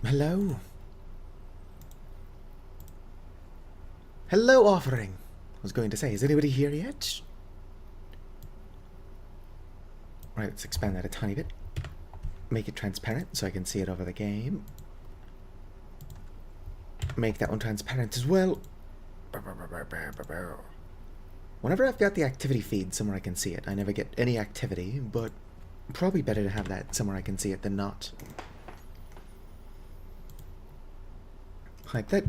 Hello. Hello, offering. I was going to say, is anybody here yet? Right, let's expand that a tiny bit. Make it transparent so I can see it over the game. Make that one transparent as well. Whenever I've got the activity feed somewhere I can see it, I never get any activity, but probably better to have that somewhere I can see it than not. Like that.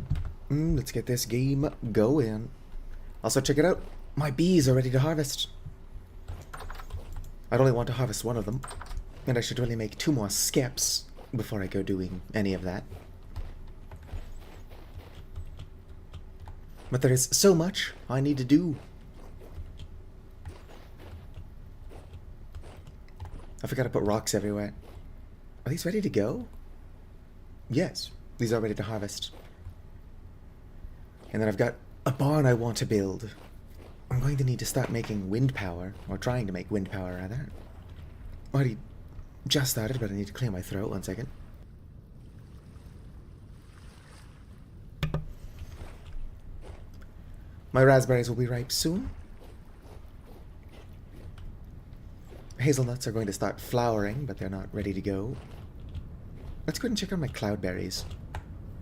Let's get this game going. Also, check it out. My bees are ready to harvest. I'd only want to harvest one of them, and I should really make 2 more skips before I go doing any of that. But there is so much I need to do. I forgot to put rocks everywhere. Are these ready to go? Yes, these are ready to harvest. And then I've got a barn I want to build. I'm going to need to start making wind power, or trying to make wind power, rather. Already just started, but I need to clear my throat. 1 second. My raspberries will be ripe soon. Hazelnuts are going to start flowering, but they're not ready to go. Let's go ahead and check on my cloudberries.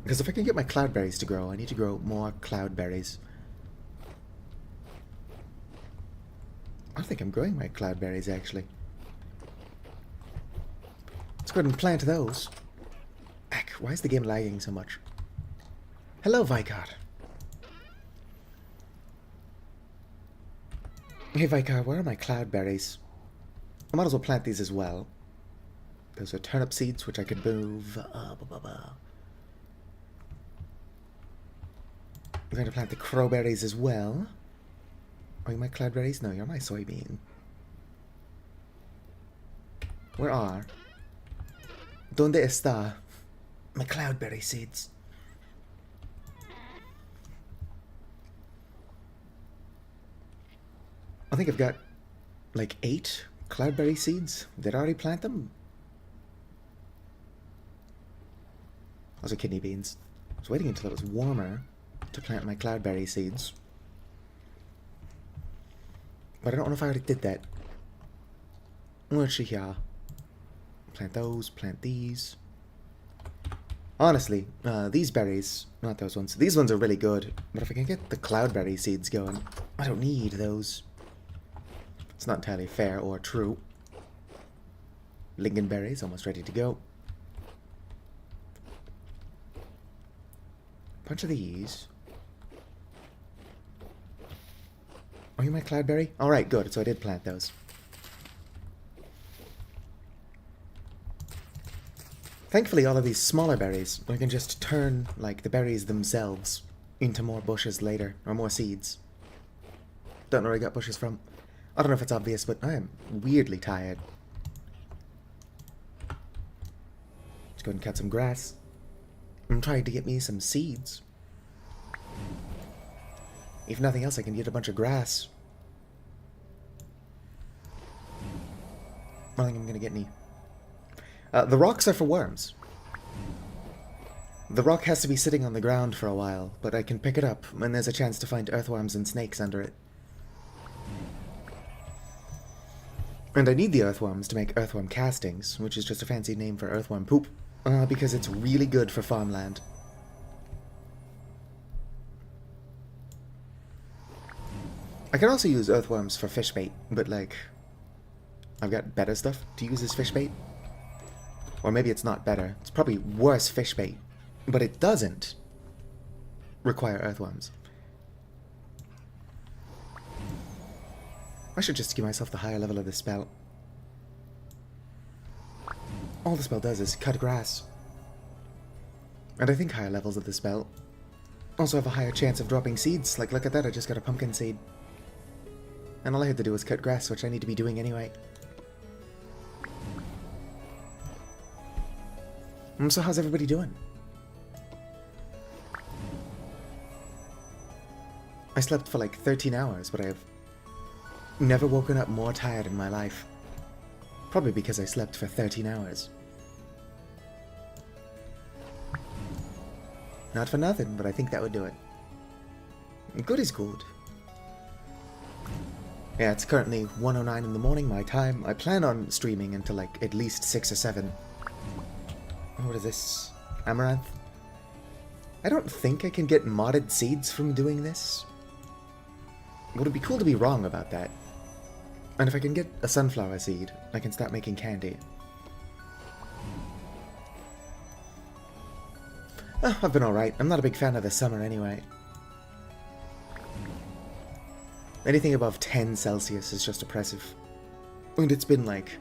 Because if I can get my cloudberries to grow, I need to grow more cloudberries. I think I'm growing my cloudberries, actually. Let's go ahead and plant those. Heck, why is the game lagging so much? Hello, Vicar. Hey, Vicar, where are my cloudberries? I might as well plant these as well. Those are turnip seeds, which I could move. I'm going to plant the crowberries as well. Are you my cloudberries? No, you're my soybean. Where are? ¿Dónde está my cloudberry seeds? I think I've got like 8 cloudberry seeds. Did I already plant them? Those are kidney beans. I was waiting until it was warmer to plant my cloudberry seeds. But I don't know if I already did that. Let's see here. Plant those, plant these. Honestly, these berries, not those ones. These ones are really good. But if I can get the cloudberry seeds going, I don't need those. It's not entirely fair or true. Lingonberries, almost ready to go. Bunch of these. Are you my cloudberry? Alright, good. So I did plant those. Thankfully, all of these smaller berries, I can just turn, like, the berries themselves into more bushes later, or more seeds. Don't know where I got bushes from. I don't know if it's obvious, but I am weirdly tired. Let's go ahead and cut some grass. I'm trying to get me some seeds. If nothing else, I can get a bunch of grass. I don't think I'm going to get any. The rocks are for worms. The rock has to be sitting on the ground for a while, but I can pick it up, and there's a chance to find earthworms and snakes under it. And I need the earthworms to make earthworm castings, which is just a fancy name for earthworm poop, because it's really good for farmland. I can also use earthworms for fish bait, but like, I've got better stuff to use as fish bait. Or maybe it's not better. It's probably worse fish bait, but it doesn't require earthworms. I should just give myself the higher level of this spell. All the spell does is cut grass. And I think higher levels of the spell also have a higher chance of dropping seeds. Like, look at that, I just got a pumpkin seed. And all I had to do was cut grass, which I need to be doing anyway. So how's everybody doing? I slept for like 13 hours, but I've never woken up more tired in my life. Probably because I slept for 13 hours. Not for nothing, but I think that would do it. Good is good. Yeah, it's currently 1:09 in the morning, my time. I plan on streaming until like at least 6 or 7. What is this? Amaranth? I don't think I can get modded seeds from doing this. Would it be cool to be wrong about that? And if I can get a sunflower seed, I can start making candy. Oh, I've been alright. I'm not a big fan of the summer anyway. Anything above 10 Celsius is just oppressive. And it's been like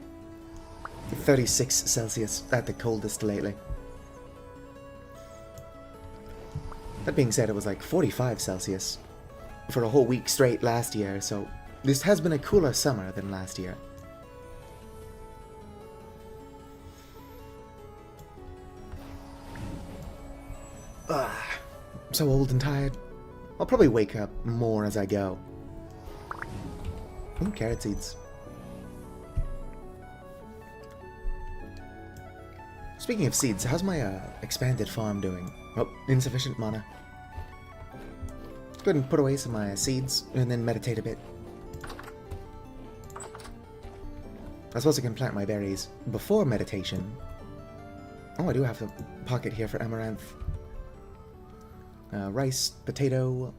36 Celsius at the coldest lately. That being said, it was like 45 Celsius for a whole week straight last year, so this has been a cooler summer than last year. I'm so old and tired. I'll probably wake up more as I go. Ooh, carrot seeds. Speaking of seeds, how's my expanded farm doing? Oh, insufficient mana. Let's go ahead and put away some of my seeds and then meditate a bit. I suppose I can plant my berries before meditation. Oh, I do have a pocket here for amaranth. Rice, potato.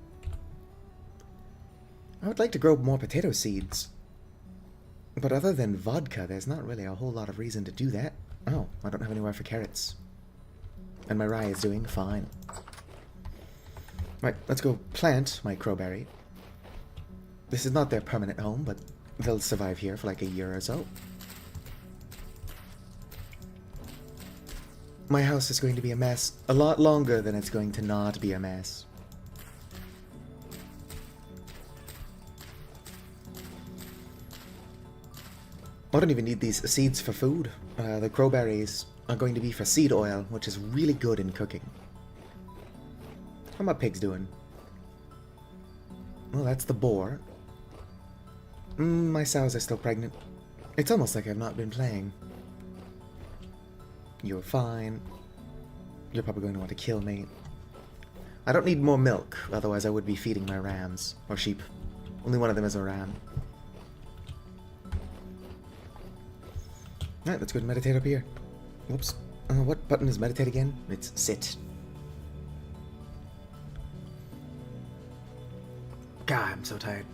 I would like to grow more potato seeds. But other than vodka, there's not really a whole lot of reason to do that. Oh, I don't have anywhere for carrots. And my rye is doing fine. Right, let's go plant my crowberry. This is not their permanent home, but they'll survive here for like a year or so. My house is going to be a mess a lot longer than it's going to not be a mess. I don't even need these seeds for food. The crowberries are going to be for seed oil, which is really good in cooking. How are my pigs doing? Well, that's the boar. My sows are still pregnant. It's almost like I've not been playing. You're fine. You're probably going to want to kill me. I don't need more milk, otherwise I would be feeding my rams. Or sheep. Only one of them is a ram. Alright, let's go and meditate up here. Whoops. What button is meditate again? It's sit. God, I'm so tired.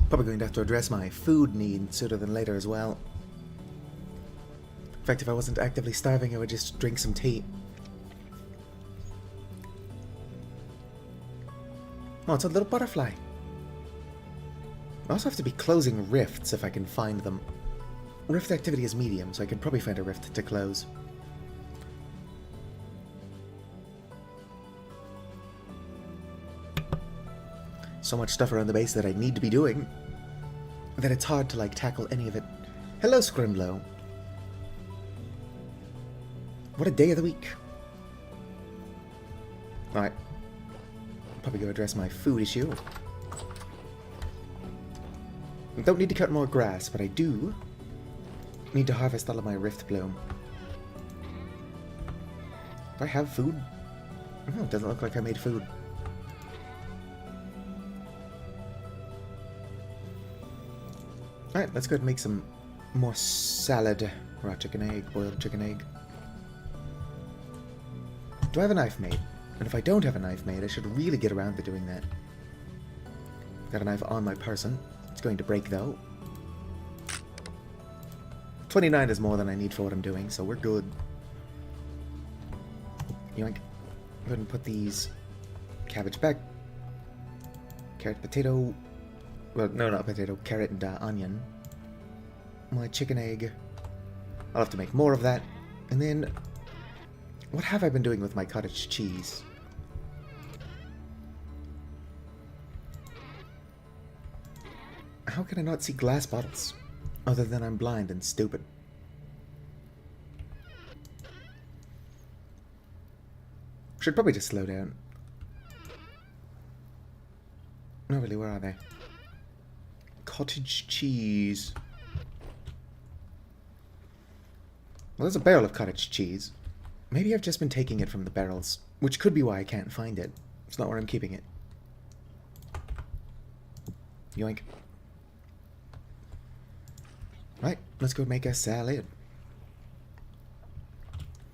Probably going to have to address my food need sooner than later as well. In fact, if I wasn't actively starving, I would just drink some tea. Oh, it's a little butterfly. I also have to be closing rifts if I can find them. Rift activity is medium, so I could probably find a rift to close. So much stuff around the base that I need to be doing that it's hard to like tackle any of it. Hello, Scrimlow. What a day of the week. Alright. Probably go address my food issue. Don't need to cut more grass, but I do need to harvest all of my rift bloom. Do I have food? Oh, it doesn't look like I made food. Alright, let's go ahead and make some more salad. Raw chicken egg, boiled chicken egg. Do I have a knife made? And if I don't have a knife made, I should really get around to doing that. Got a knife on my person. It's going to break though. 29 is more than I need for what I'm doing, so we're good. Yoink. Go ahead and put these cabbage back. Carrot, potato. Well, no, not potato. Carrot and onion. My chicken egg. I'll have to make more of that. And then, what have I been doing with my cottage cheese? How can I not see glass bottles? Other than I'm blind and stupid. Should probably just slow down. No, really, where are they? Cottage cheese. Well, there's a barrel of cottage cheese. Maybe I've just been taking it from the barrels, which could be why I can't find it. It's not where I'm keeping it. Yoink. Right, let's go make a salad.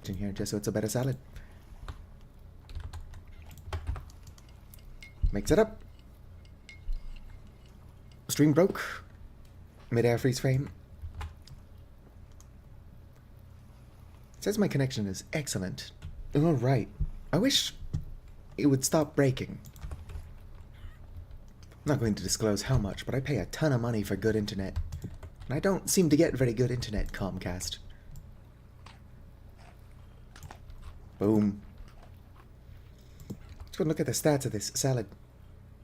It's in here just so it's a better salad. Mix it up. Stream broke. Mid-air freeze frame. It says my connection is excellent. Alright. I wish it would stop breaking. I'm not going to disclose how much, but I pay a ton of money for good internet. And I don't seem to get very good internet, Comcast. Boom. Let's go and look at the stats of this salad.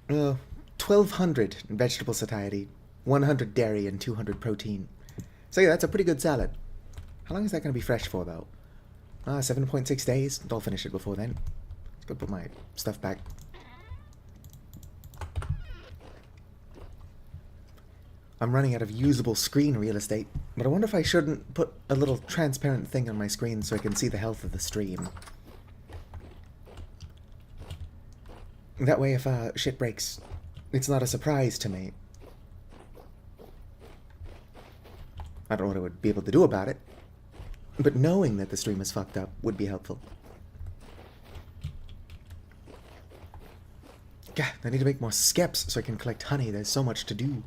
1,200 in vegetable satiety, 100 dairy, and 200 protein. So yeah, that's a pretty good salad. How long is that going to be fresh for, though? 7.6 days. I'll finish it before then. Let's go put my stuff back. I'm running out of usable screen real estate, but I wonder if I shouldn't put a little transparent thing on my screen so I can see the health of the stream. That way, if shit breaks, it's not a surprise to me. I don't know what I would be able to do about it, but knowing that the stream is fucked up would be helpful. God, I need to make more skeps so I can collect honey. There's so much to do.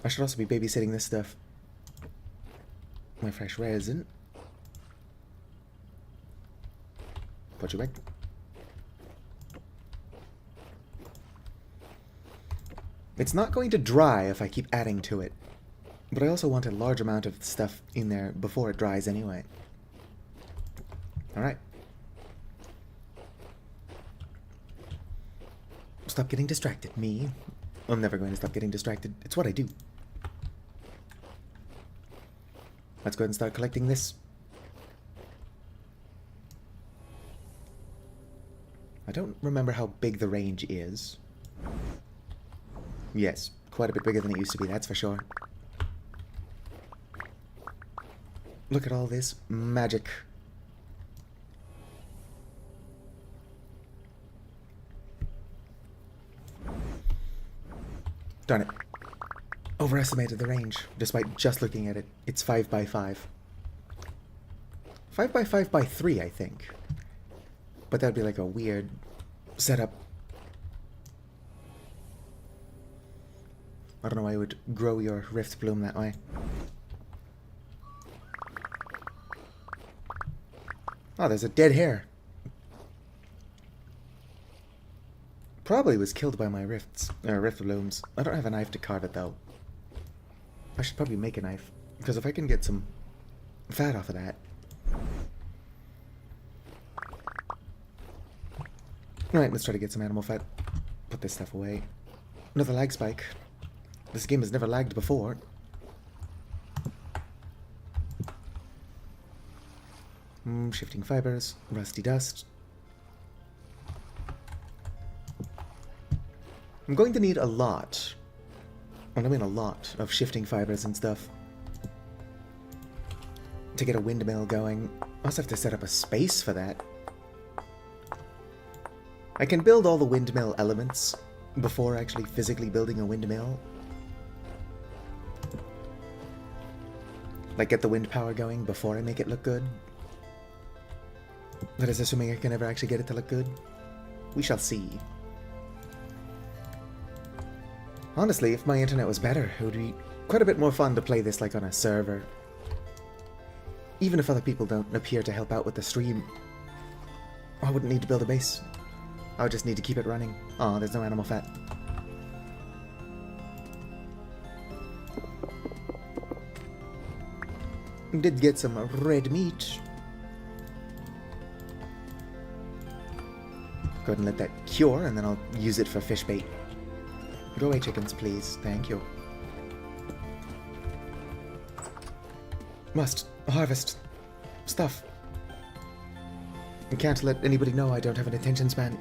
I should also be babysitting this stuff. My fresh resin. Put you back. It's not going to dry if I keep adding to it. But I also want a large amount of stuff in there before it dries anyway. Alright. Stop getting distracted, me. I'm never going to stop getting distracted. It's what I do. Let's go ahead and start collecting this. I don't remember how big the range is. Yes, quite a bit bigger than it used to be, that's for sure. Look at all this magic. Darn it. Overestimated the range, despite just looking at it. It's 5 by 5. 5 by 5 by 3, I think. But that'd be like a weird setup. I don't know why you would grow your rift bloom that way. Oh, there's a dead hare. Probably was killed by my rift blooms. I don't have a knife to carve it though. I should probably make a knife, because if I can get some fat off of that. Alright, let's try to get some animal fat. Put this stuff away. Another lag spike. This game has never lagged before. Shifting fibers, rusty dust. I'm going to need a lot. I mean a lot of shifting fibers and stuff to get a windmill going. I also have to set up a space for that. I can build all the windmill elements before actually physically building a windmill. Like get the wind power going before I make it look good. That is assuming I can ever actually get it to look good. We shall see. Honestly, if my internet was better, it would be quite a bit more fun to play this like on a server. Even if other people don't appear to help out with the stream, I wouldn't need to build a base. I would just need to keep it running. Oh, there's no animal fat. Did get some red meat. Go ahead and let that cure, and then I'll use it for fish bait. Go away, chickens, please. Thank you. Must harvest stuff. I can't let anybody know I don't have an attention span.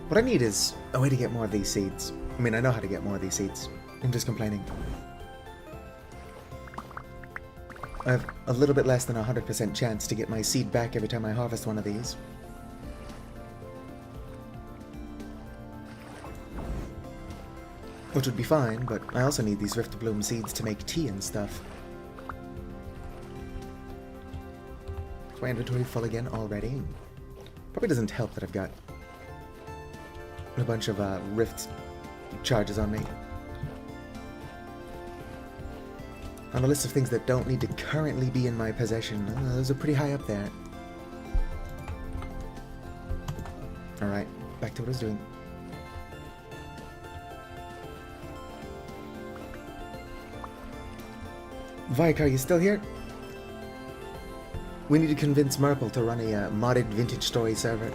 What I need is a way to get more of these seeds. I mean, I know how to get more of these seeds. I'm just complaining. I have a little bit less than a 100% chance to get my seed back every time I harvest one of these. Which would be fine, but I also need these Rift Bloom seeds to make tea and stuff. Is my inventory full again already? Probably doesn't help that I've got a bunch of Rift charges on me. On a list of things that don't need to currently be in my possession, those are pretty high up there. Alright, back to what I was doing. Vike, are you still here? We need to convince Merple to run a modded vintage story server.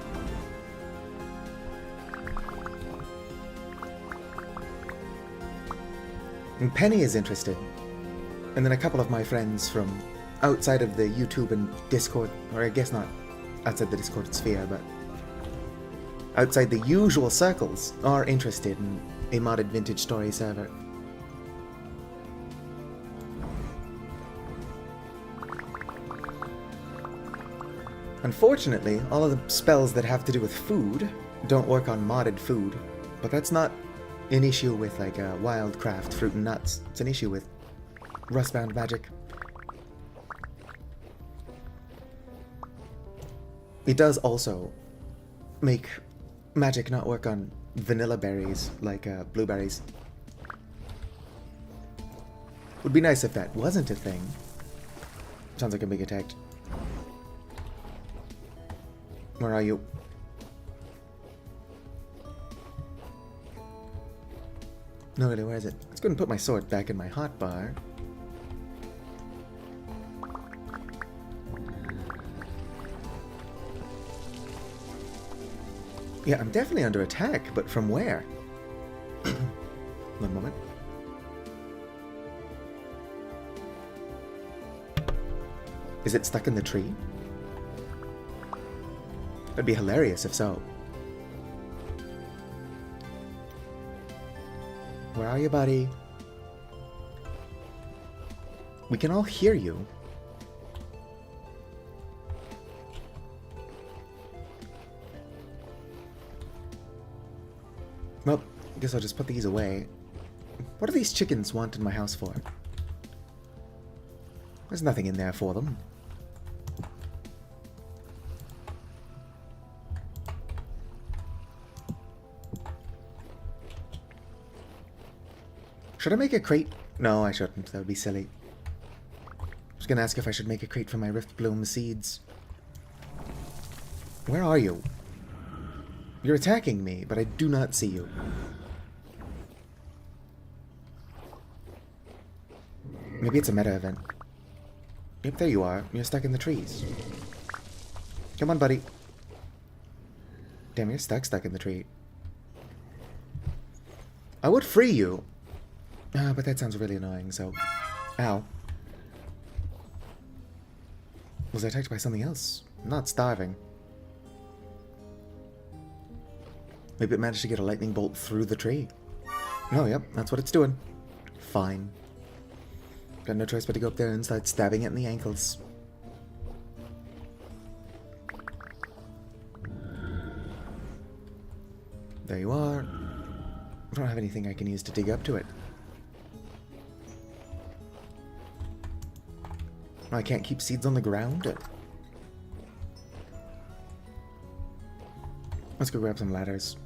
And Penny is interested. And then a couple of my friends from outside of the YouTube and Discord, or I guess not outside the Discord sphere, but outside the usual circles, are interested in a modded vintage story server. Unfortunately, all of the spells that have to do with food don't work on modded food, but that's not an issue with like Wildcraft Fruit and Nuts. It's an issue with Rustbound Magic. It does also make magic not work on vanilla berries like blueberries. Would be nice if that wasn't a thing. Sounds like I'm being attacked. Where are you? No, really, where is it? Let's go and put my sword back in my hotbar. Yeah, I'm definitely under attack, but from where? One moment. Is it stuck in the tree? That'd be hilarious if so. Where are you, buddy? We can all hear you. Well, I guess I'll just put these away. What do these chickens want in my house for? There's nothing in there for them. Should I make a crate? No, I shouldn't. That would be silly. I was gonna ask if I should make a crate for my Rift Bloom seeds. Where are you? You're attacking me, but I do not see you. Maybe it's a meta event. Yep, there you are. You're stuck in the trees. Come on, buddy. Damn, you're stuck in the tree. I would free you. But that sounds really annoying, so... Ow. Was I attacked by something else? I'm not starving. Maybe it managed to get a lightning bolt through the tree. Oh, yep, that's what it's doing. Fine. Got no choice but to go up there and start stabbing it in the ankles. There you are. I don't have anything I can use to dig up to it. I can't keep seeds on the ground. Let's go grab some ladders.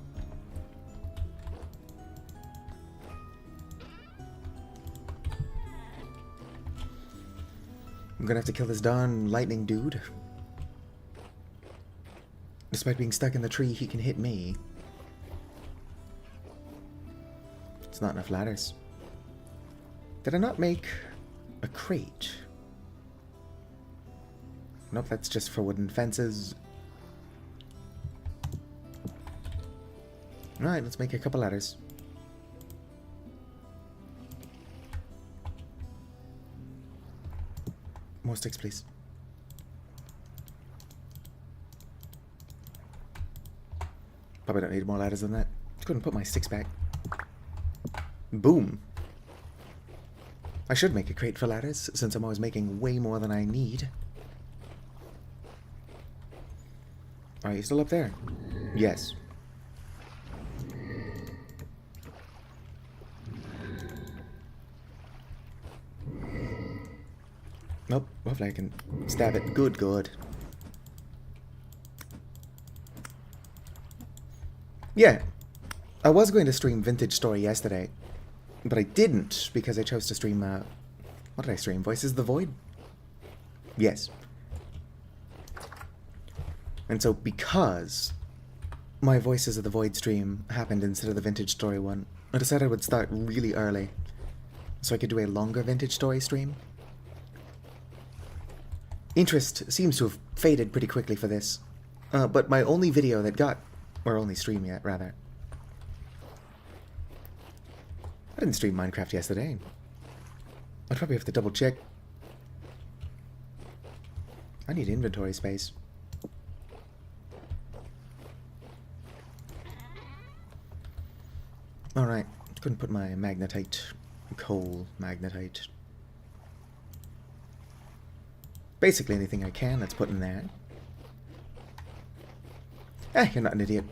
I'm gonna have to kill this darn lightning dude. Despite being stuck in the tree, he can hit me. It's not enough ladders. Did I not make a crate? Nope, that's just for wooden fences. Alright, let's make a couple ladders. More sticks, please. Probably don't need more ladders than that. Just go ahead and put my sticks back. Boom. I should make a crate for ladders, since I'm always making way more than I need. Are you still up there? Yes. Nope, hopefully I can stab it. Good, good. Yeah, I was going to stream Vintage Story yesterday, but I didn't because I chose to stream, what did I stream? Voices of the Void? Yes. And so because my Voices of the Void stream happened instead of the Vintage Story one, I decided I would start really early so I could do a longer Vintage Story stream. Interest seems to have faded pretty quickly for this, but my only video that got, or only stream yet, rather. I didn't stream Minecraft yesterday. I'd probably have to double check. I need inventory space. Alright, couldn't put my magnetite, coal magnetite. Basically anything I can, let's put in there. Eh, you're not an idiot.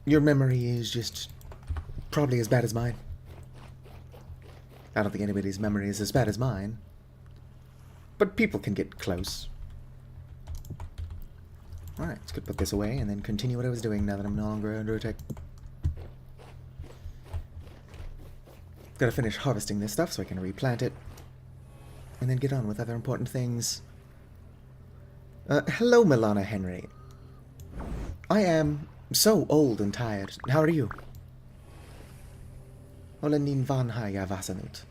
Your memory is just probably as bad as mine. I don't think anybody's memory is as bad as mine. But people can get close. Alright, let's go put this away and then continue what I was doing now that I'm no longer under attack. Gotta finish harvesting this stuff so I can replant it. And then get on with other important things. Hello, Milana Henry. I am so old and tired. How are you? Olen niin vanha ja väsynyt.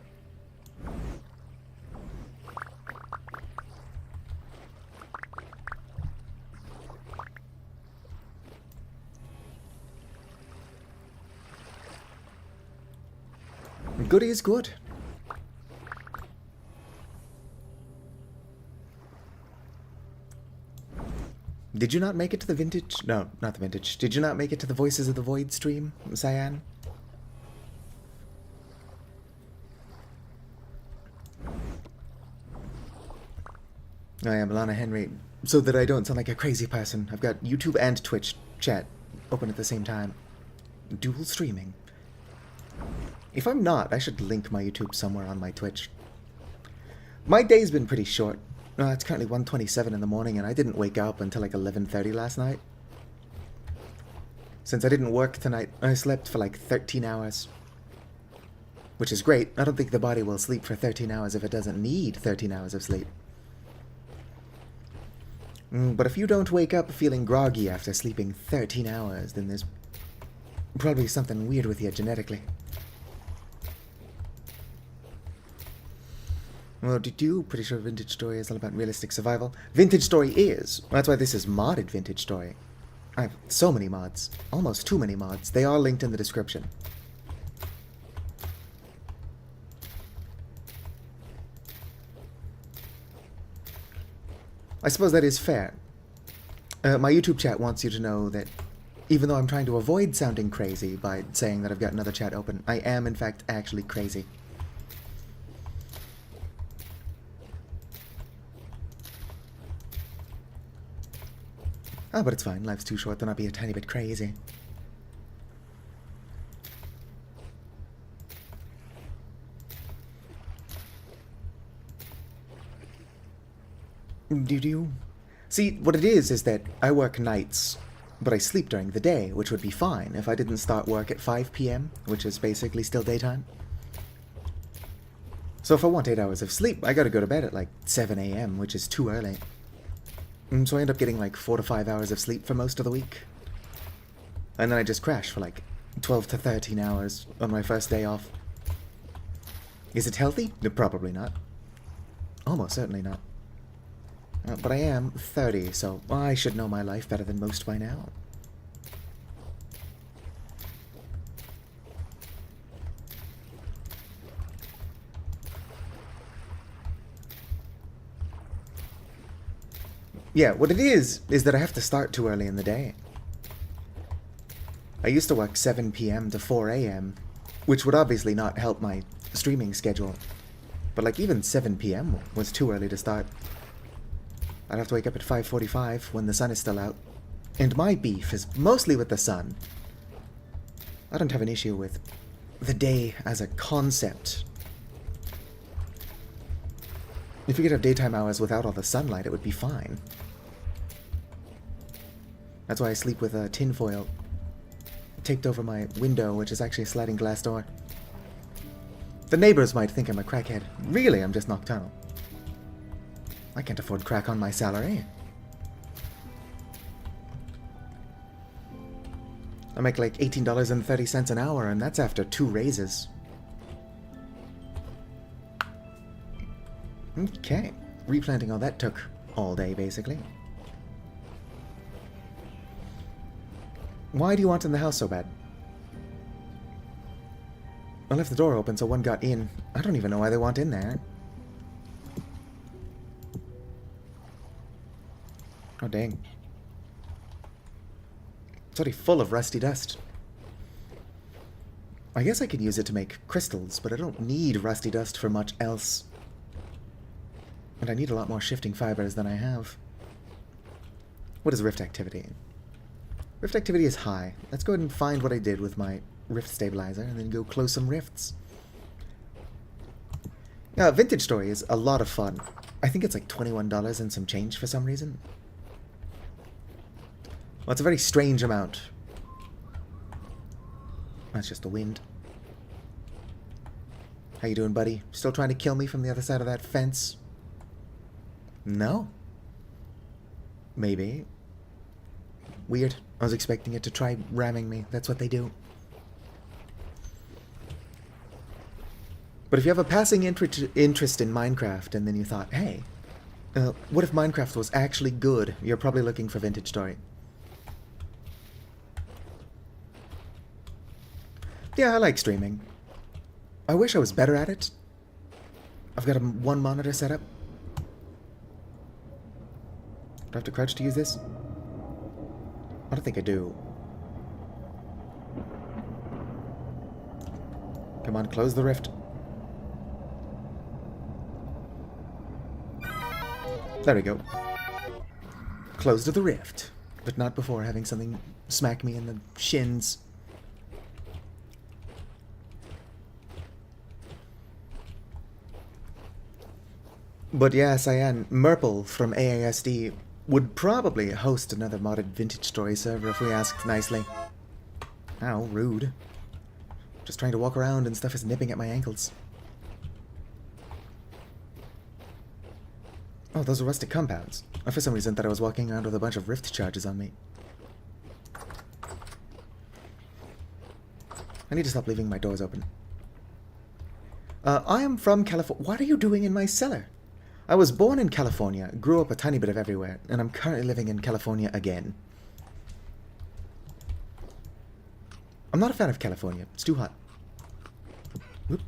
Good is good. Did you not make it to the vintage? No, not the vintage. Did you not make it to the Voices of the Void stream, Cyan? I am Lana Henry. So that I don't sound like a crazy person, I've got YouTube and Twitch chat open at the same time. Dual streaming. If I'm not, I should link my YouTube somewhere on my Twitch. My day's been pretty short. It's currently 1:27 in the morning and I didn't wake up until like 11:30 last night. Since I didn't work tonight, I slept for like 13 hours. Which is great. I don't think the body will sleep for 13 hours if it doesn't need 13 hours of sleep. But if you don't wake up feeling groggy after sleeping 13 hours, then there's probably something weird with you genetically. Well, did you? Pretty sure Vintage Story is all about realistic survival. Vintage Story is. That's why this is modded Vintage Story. I have so many mods. Almost too many mods. They are linked in the description. I suppose that is fair. My YouTube chat wants you to know that even though I'm trying to avoid sounding crazy by saying that I've got another chat open, I am in fact actually crazy. Oh, but it's fine. Life's too short to not be a tiny bit crazy. Do. See, what it is that I work nights, but I sleep during the day, which would be fine if I didn't start work at 5 p.m., which is basically still daytime. So if I want 8 hours of sleep, I gotta go to bed at like 7 a.m., which is too early. So I end up getting like 4 to 5 hours of sleep for most of the week. And then I just crash for like 12 to 13 hours on my first day off. Is it healthy? No, probably not. Almost certainly not. But I am 30, so I should know my life better than most by now. Yeah, what it is that I have to start too early in the day. I used to work 7 p.m. to 4 a.m., which would obviously not help my streaming schedule. But like even 7 p.m. was too early to start. I'd have to wake up at 5:45 when the sun is still out. And my beef is mostly with the sun. I don't have an issue with the day as a concept. If you could have daytime hours without all the sunlight, it would be fine. That's why I sleep with a tinfoil taped over my window, which is actually a sliding glass door. The neighbors might think I'm a crackhead. Really, I'm just nocturnal. I can't afford crack on my salary. I make like $18.30 an hour, and that's after 2 raises. Okay. Replanting all that took all day, basically. Why do you want in the house so bad? I left the door open so one got in. I don't even know why they want in there. Oh, dang. It's already full of rusty dust. I guess I could use it to make crystals, but I don't need rusty dust for much else. And I need a lot more shifting fibers than I have. What is rift activity? Rift activity is high. Let's go ahead and find what I did with my rift stabilizer and then go close some rifts. Now, Vintage Story is a lot of fun. I think it's like $21 and some change for some reason. Well, it's a very strange amount. That's just the wind. How you doing, buddy? Still trying to kill me from the other side of that fence? No. Maybe. Weird. I was expecting it to try ramming me. That's what they do. But if you have a passing interest in Minecraft and then you thought, hey, what if Minecraft was actually good? You're probably looking for Vintage Story. Yeah, I like streaming. I wish I was better at it. I've got one monitor set up. Do I have to crouch to use this? I don't think I do. Come on, close the rift. There we go. Closed the rift. But not before having something smack me in the shins. But yeah, Cyan, Merple from AASD would probably host another modded Vintage Story server if we asked nicely. Ow, rude. Just trying to walk around and stuff is nipping at my ankles. Oh, those are rustic compounds. I for some reason thought I was walking around with a bunch of rift charges on me. I need to stop leaving my doors open. I am from California. What are you doing in my cellar? I was born in California, grew up a tiny bit of everywhere, and I'm currently living in California again. I'm not a fan of California. It's too hot. Whoop.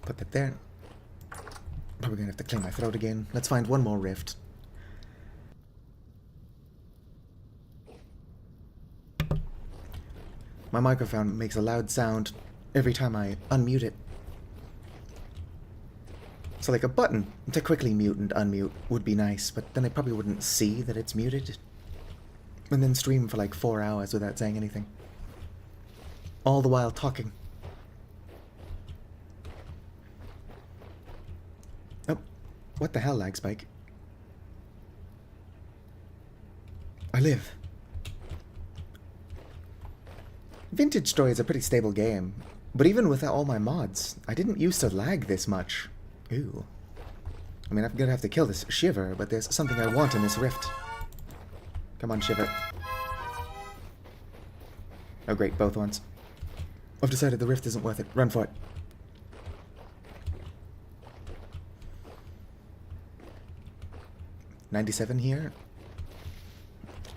Put that there. Probably gonna have to clear my throat again. Let's find one more rift. My microphone makes a loud sound every time I unmute it. So like a button to quickly mute and unmute would be nice, but then I probably wouldn't see that it's muted. And then stream for like 4 hours without saying anything. All the while talking. Oh, what the hell, lag spike? I live. Vintage Story is a pretty stable game, but even with all my mods, I didn't used to lag this much. Ooh. I mean, I'm gonna have to kill this Shiver, but there's something I want in this rift. Come on, Shiver. Oh great, both ones. I've decided the rift isn't worth it. Run for it. $97 here.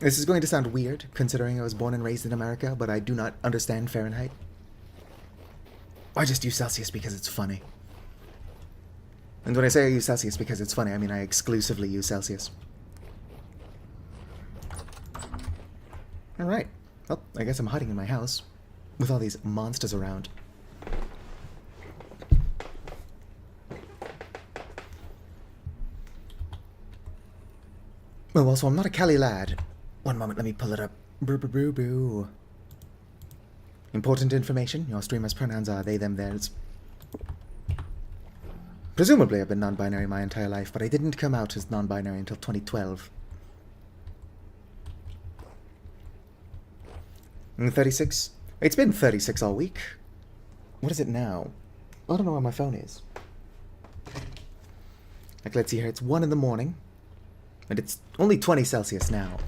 This is going to sound weird, considering I was born and raised in America, but I do not understand Fahrenheit. I just use Celsius because it's funny. And when I say I use Celsius because it's funny, I mean I exclusively use Celsius. Alright. Well, I guess I'm hiding in my house with all these monsters around. Oh, well, so I'm not a Cali lad. One moment, let me pull it up. Boo boo boo boo. Important information. Your streamer's pronouns are they, them, theirs. Presumably I've been non-binary my entire life, but I didn't come out as non-binary until 2012. 36. It's been 36 all week. What is it now? I don't know where my phone is. Like, let's see here. It's 1 in the morning. And it's only 20 Celsius now.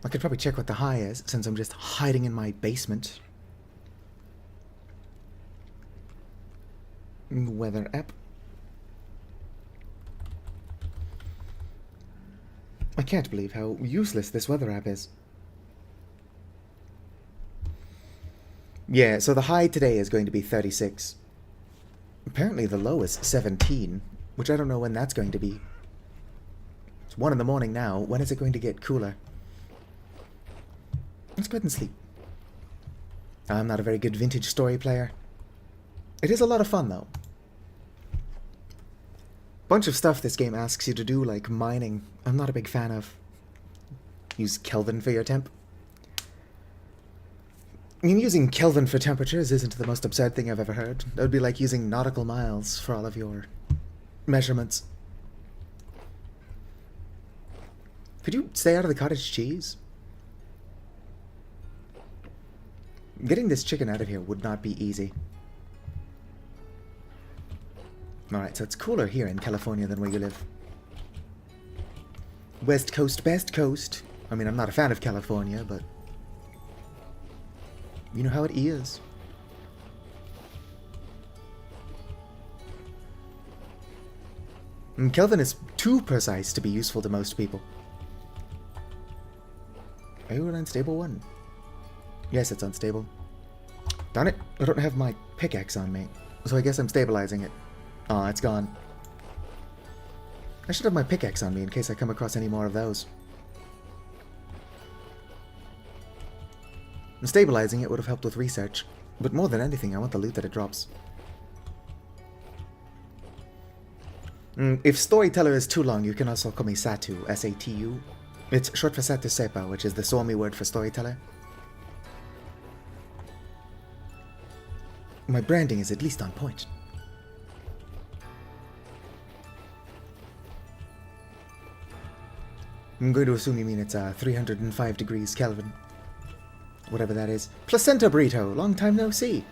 I could probably check what the high is, since I'm just hiding in my basement. Weather app. I can't believe how useless this weather app is. Yeah, so the high today is going to be 36. Apparently the low is 17, which I don't know when that's going to be. It's 1 in the morning now. When is it going to get cooler? Let's go ahead and sleep. I'm not a very good vintage story player. It is a lot of fun, though. Bunch of stuff this game asks you to do, like mining. I'm not a big fan of. Use Kelvin for your temp. I mean, using Kelvin for temperatures isn't the most absurd thing I've ever heard. That would be like using nautical miles for all of your measurements. Could you stay out of the cottage cheese? Getting this chicken out of here would not be easy. Alright, so it's cooler here in California than where you live. West Coast, best coast. I mean, I'm not a fan of California, but you know how it is. And Kelvin is too precise to be useful to most people. Are you an unstable one? Yes, it's unstable. Darn it, I don't have my pickaxe on me, so I guess I'm stabilizing it. Aw, it's gone. I should have my pickaxe on me in case I come across any more of those. And stabilizing it would have helped with research, but more than anything, I want the loot that it drops. If storyteller is too long, you can also call me Satu, S-A-T-U. It's short for Satu Sepa, which is the Suomi word for storyteller. My branding is at least on point. I'm going to assume you mean it's 305 degrees Kelvin. Whatever that is. Placenta burrito, long time no see.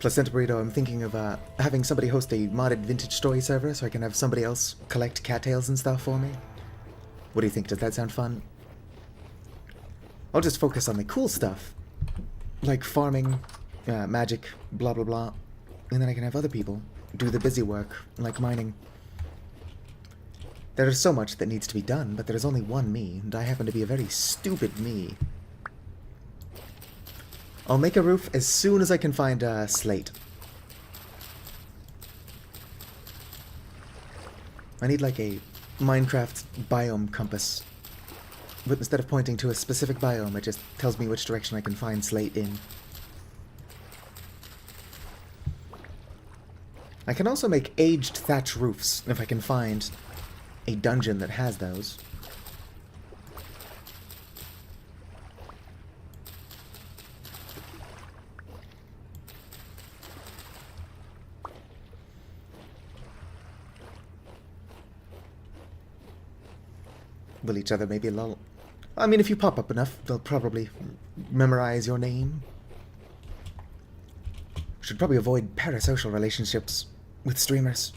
Placenta burrito, I'm thinking of having somebody host a modded vintage story server so I can have somebody else collect cattails and stuff for me. What do you think? Does that sound fun? I'll just focus on the cool stuff. Like farming, magic, blah blah blah. And then I can have other people do the busy work, like mining. There is so much that needs to be done, but there is only one me, and I happen to be a very stupid me. I'll make a roof as soon as I can find slate. I need like a Minecraft biome compass. But instead of pointing to a specific biome, it just tells me which direction I can find slate in. I can also make aged thatch roofs, if I can find a dungeon that has those. Will each other maybe lull? I mean, if you pop up enough, they'll probably memorize your name. Should probably avoid parasocial relationships with streamers.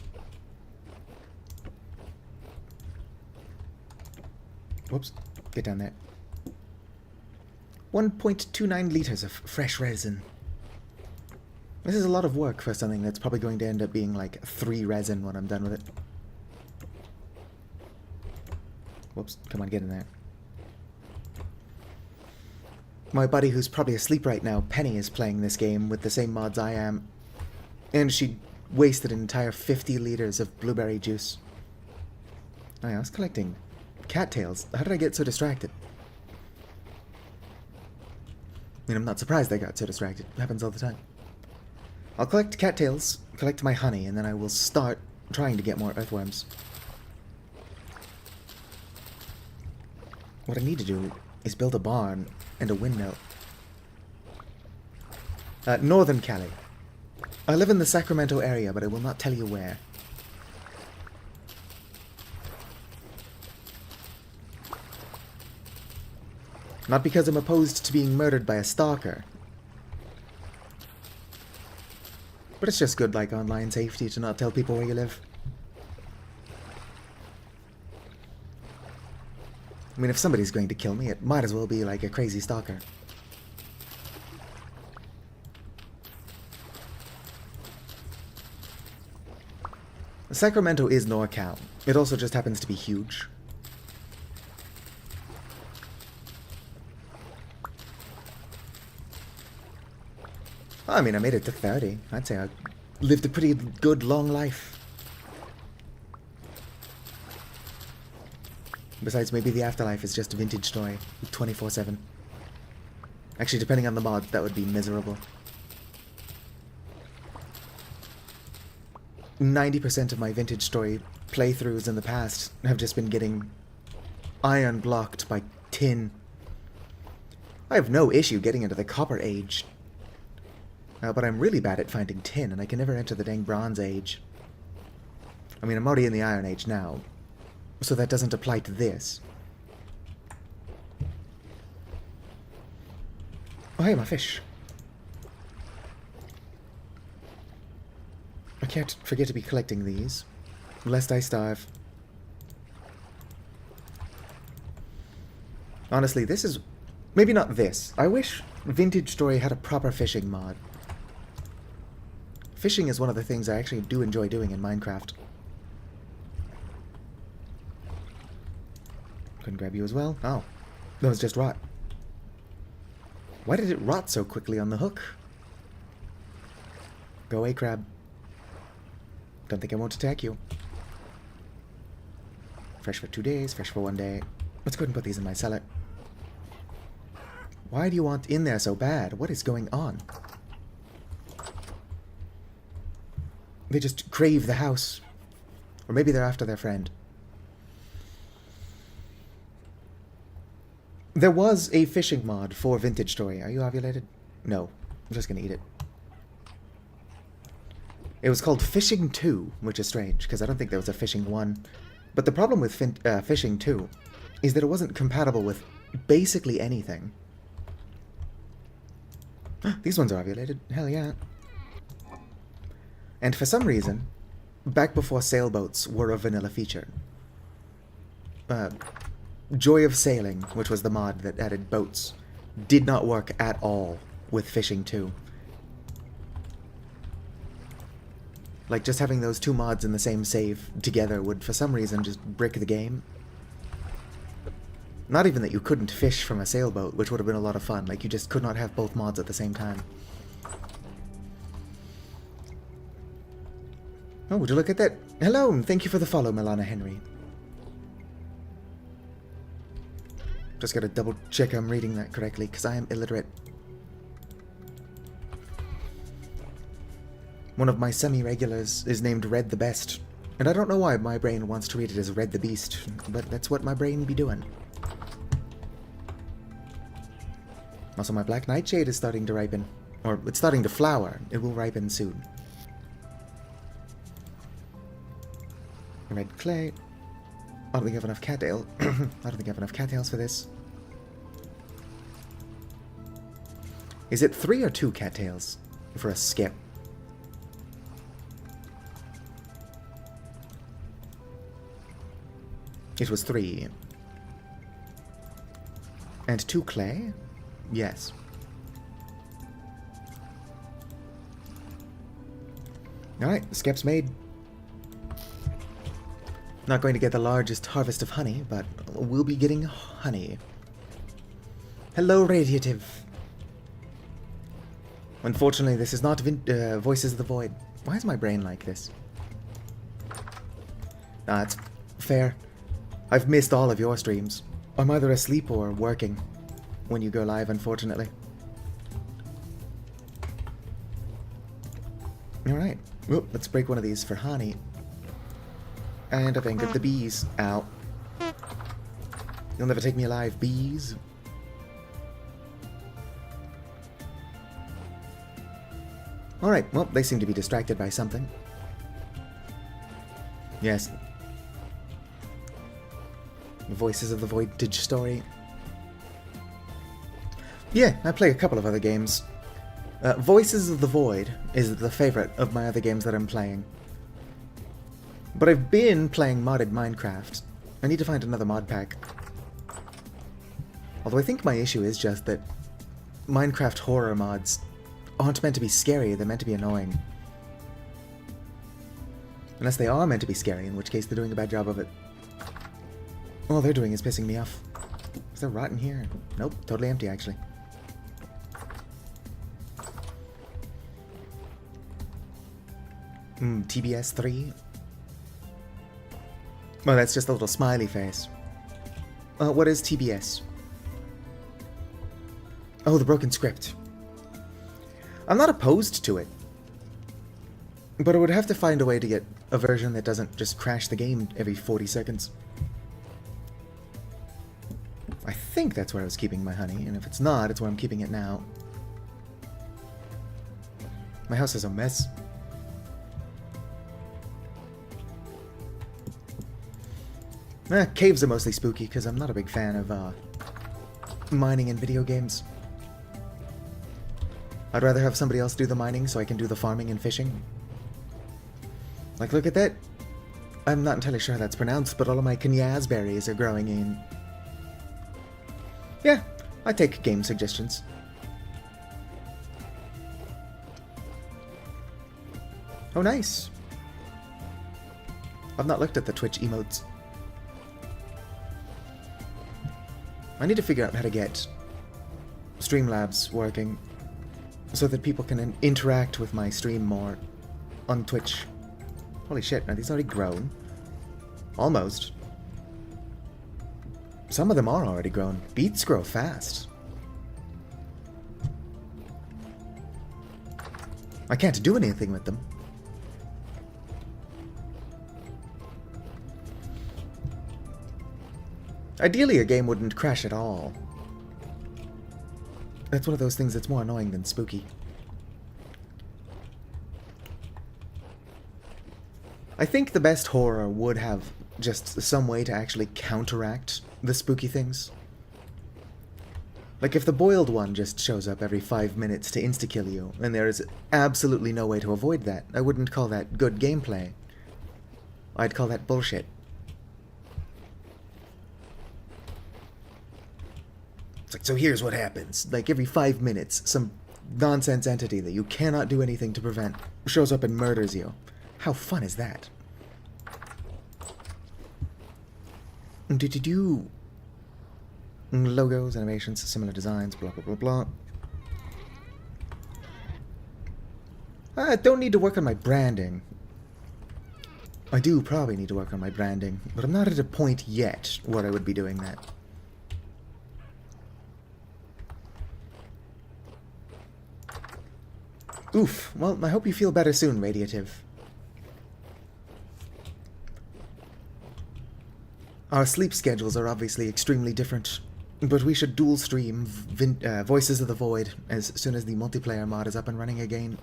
Whoops, get down there. 1.29 liters of fresh resin. This is a lot of work for something that's probably going to end up being like 3 resin when I'm done with it. Whoops, come on, get in there. My buddy who's probably asleep right now, Penny, is playing this game with the same mods I am. And she wasted an entire 50 liters of blueberry juice. Oh yeah, I was collecting cattails. How did I get so distracted? I mean, I'm not surprised I got so distracted. It happens all the time. I'll collect cattails, collect my honey, and then I will start trying to get more earthworms. What I need to do is build a barn and a windmill. Northern Cali. I live in the Sacramento area, but I will not tell you where. Not because I'm opposed to being murdered by a stalker. But it's just good, like, online safety to not tell people where you live. I mean, if somebody's going to kill me, it might as well be like a crazy stalker. Sacramento is NorCal. It also just happens to be huge. I mean, I made it to 30. I'd say I lived a pretty good, long life. Besides, maybe the afterlife is just a vintage story, 24/7. Actually, depending on the mod, that would be miserable. 90% of my vintage story playthroughs in the past have just been getting iron blocked by tin. I have no issue getting into the Copper Age. But I'm really bad at finding tin, and I can never enter the dang Bronze Age. I mean, I'm already in the Iron Age now, so that doesn't apply to this. Oh, hey, my fish. I can't forget to be collecting these, lest I starve. Honestly, this is... maybe not this. I wish Vintage Story had a proper fishing mod. Fishing is one of the things I actually do enjoy doing in Minecraft. Couldn't grab you as well? Oh. That was just rot. Why did it rot so quickly on the hook? Go away, crab. Don't think I won't attack you. Fresh for 2 days, fresh for 1 day. Let's go ahead and put these in my cellar. Why do you want in there so bad? What is going on? They just crave the house. Or maybe they're after their friend. There was a fishing mod for Vintage Story. Are you ovulated? No. I'm just gonna eat it. It was called Fishing 2, which is strange, because I don't think there was a Fishing 1. But the problem with Fishing 2 is that it wasn't compatible with basically anything. These ones are ovulated. Hell yeah. And for some reason, back before sailboats were a vanilla feature, Joy of Sailing, which was the mod that added boats, did not work at all with Fishing 2. Like, just having those two mods in the same save together would, for some reason, just brick the game. Not even that you couldn't fish from a sailboat, which would have been a lot of fun. Like, you just could not have both mods at the same time. Oh, would you look at that? Hello, and thank you for the follow, Milana Henry. Just gotta double check I'm reading that correctly, because I am illiterate. One of my semi-regulars is named Red the Best, and I don't know why my brain wants to read it as Red the Beast, but that's what my brain be doing. Also, my Black Nightshade is starting to ripen. Or, it's starting to flower. It will ripen soon. Red clay. I don't think I have enough cattail. I don't think I have enough cattails for this. Is it 3 or 2 cattails for a skip? It was 3. And 2 clay? Yes. Alright, the skip's made. Not going to get the largest harvest of honey, but we'll be getting honey. Hello, Radiative. Unfortunately, this is not Voices of the Void. Why is my brain like this? Ah, it's fair. I've missed all of your streams. I'm either asleep or working when you go live, unfortunately. Alright. Let's break one of these for honey. And I've angered the bees. Ow. You'll never take me alive, bees. Alright, well, they seem to be distracted by something. Yes. Voices of the Void Digistory. Yeah, I play a couple of other games. Voices of the Void is the favorite of my other games that I'm playing. But I've been playing modded Minecraft. I need to find another mod pack. Although I think my issue is just that Minecraft horror mods aren't meant to be scary, they're meant to be annoying. Unless they are meant to be scary, in which case they're doing a bad job of it. All they're doing is pissing me off. Is there rot in here? Nope, totally empty actually. TBS 3? Oh, that's just a little smiley face. What is TBS? Oh, the broken script. I'm not opposed to it. But I would have to find a way to get a version that doesn't just crash the game every 40 seconds. I think that's where I was keeping my honey, and if it's not, it's where I'm keeping it now. My house is a mess. Caves are mostly spooky, because I'm not a big fan of mining in video games. I'd rather have somebody else do the mining so I can do the farming and fishing. Like, look at that. I'm not entirely sure how that's pronounced, but all of my knyazberries are growing in. Yeah, I take game suggestions. Oh, nice. I've not looked at the Twitch emotes. I need to figure out how to get Streamlabs working so that people can interact with my stream more on Twitch. Holy shit, are these already grown? Almost. Some of them are already grown. Beets grow fast. I can't do anything with them. Ideally, a game wouldn't crash at all. That's one of those things that's more annoying than spooky. I think the best horror would have just some way to actually counteract the spooky things. Like if the boiled one just shows up every 5 minutes to insta-kill you, and there is absolutely no way to avoid that, I wouldn't call that good gameplay. I'd call that bullshit. It's like, so here's what happens. Like every 5 minutes, some nonsense entity that you cannot do anything to prevent shows up and murders you. How fun is that? Do logos, animations, similar designs, blah blah blah blah. I don't need to work on my branding. I do probably need to work on my branding, but I'm not at a point yet where I would be doing that. Oof. Well, I hope you feel better soon, Radiative. Our sleep schedules are obviously extremely different, but we should dual stream Voices of the Void as soon as the multiplayer mod is up and running again.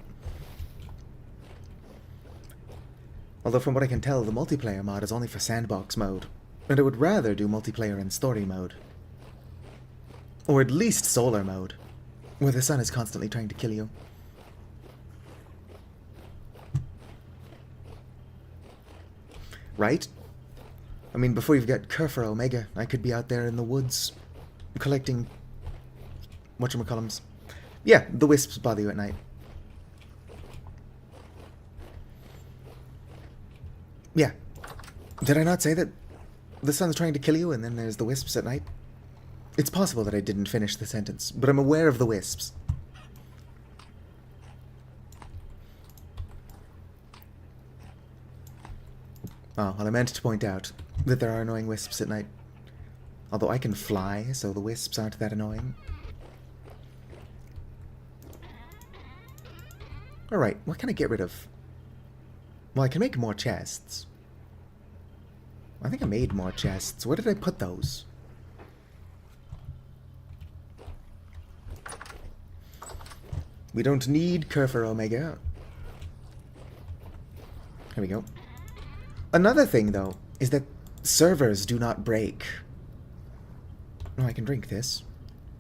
Although from what I can tell, the multiplayer mod is only for sandbox mode, and I would rather do multiplayer in story mode. Or at least solar mode, where the sun is constantly trying to kill you. Right? I mean, before you've got Kerfer Omega, I could be out there in the woods collecting whatchamacallums. Yeah, the wisps bother you at night. Yeah. Did I not say that the sun's trying to kill you and then there's the wisps at night? It's possible that I didn't finish the sentence, but I'm aware of the wisps. Oh, well, I meant to point out that there are annoying wisps at night. Although I can fly, so the wisps aren't that annoying. Alright, what can I get rid of? Well, I can make more chests. I think I made more chests. Where did I put those? We don't need Kerfer Omega. Here we go. Another thing, though, is that servers do not break. Oh, I can drink this.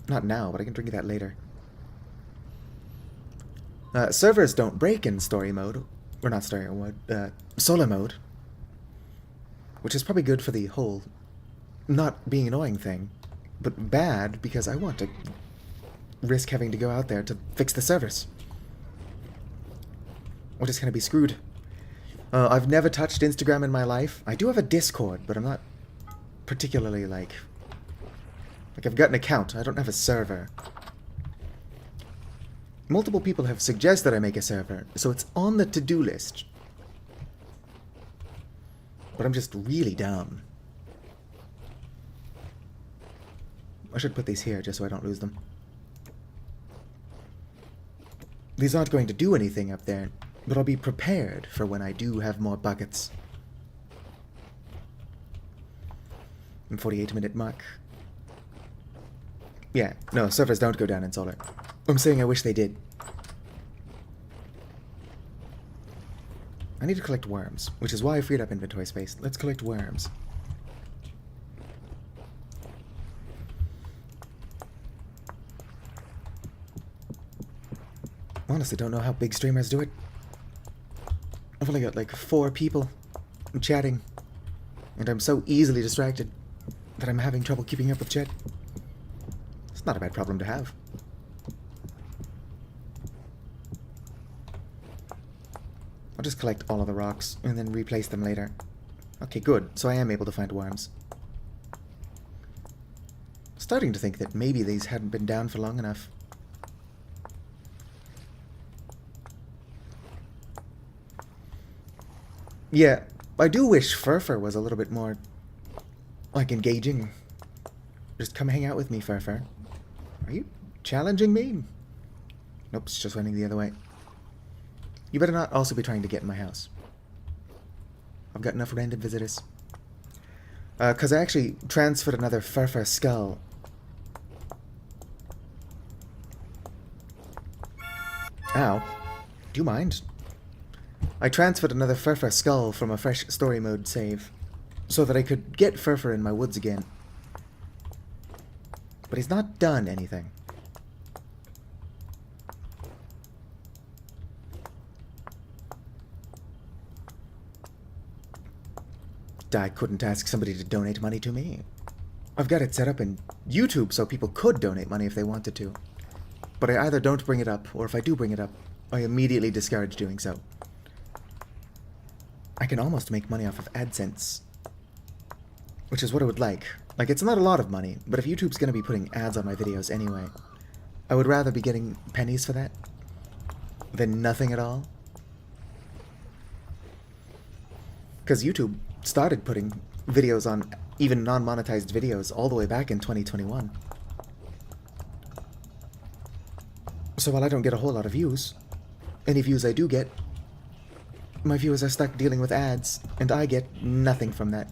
Not now, but I can drink that later. Servers don't break in story mode. Or not story mode, solo mode. Which is probably good for the whole not being annoying thing. But bad because I want to risk having to go out there to fix the servers. We're just gonna be screwed. I've never touched Instagram in my life. I do have a Discord, but I'm not particularly like I've got an account. I don't have a server. Multiple people have suggested I make a server, so it's on the to-do list. But I'm just really dumb. I should put these here just so I don't lose them. These aren't going to do anything up there, but I'll be prepared for when I do have more buckets. 48-minute mark. Yeah, no, servers don't go down in solar. I'm saying I wish they did. I need to collect worms, which is why I freed up inventory space. Let's collect worms. Honestly, don't know how big streamers do it. I've only got like 4 people chatting, and I'm so easily distracted that I'm having trouble keeping up with chat. It's not a bad problem to have. I'll just collect all of the rocks and then replace them later. Okay, good. So I am able to find worms. Starting to think that maybe these hadn't been down for long enough. Yeah, I do wish Furfur was a little bit more, like, engaging. Just come hang out with me, Furfur. Are you challenging me? Nope, it's just running the other way. You better not also be trying to get in my house. I've got enough random visitors. Because I actually transferred another Furfur skull. Ow. Do you mind? I transferred another Furfur skull from a fresh story mode save, so that I could get Furfur in my woods again. But he's not done anything. I couldn't ask somebody to donate money to me. I've got it set up in YouTube so people could donate money if they wanted to. But I either don't bring it up, or if I do bring it up, I immediately discourage doing so. I can almost make money off of AdSense, which is what I would like. Like, it's not a lot of money, but if YouTube's going to be putting ads on my videos anyway, I would rather be getting pennies for that than nothing at all. Because YouTube started putting videos on, even non-monetized videos, all the way back in 2021. So while I don't get a whole lot of views, any views I do get, my viewers are stuck dealing with ads, and I get nothing from that.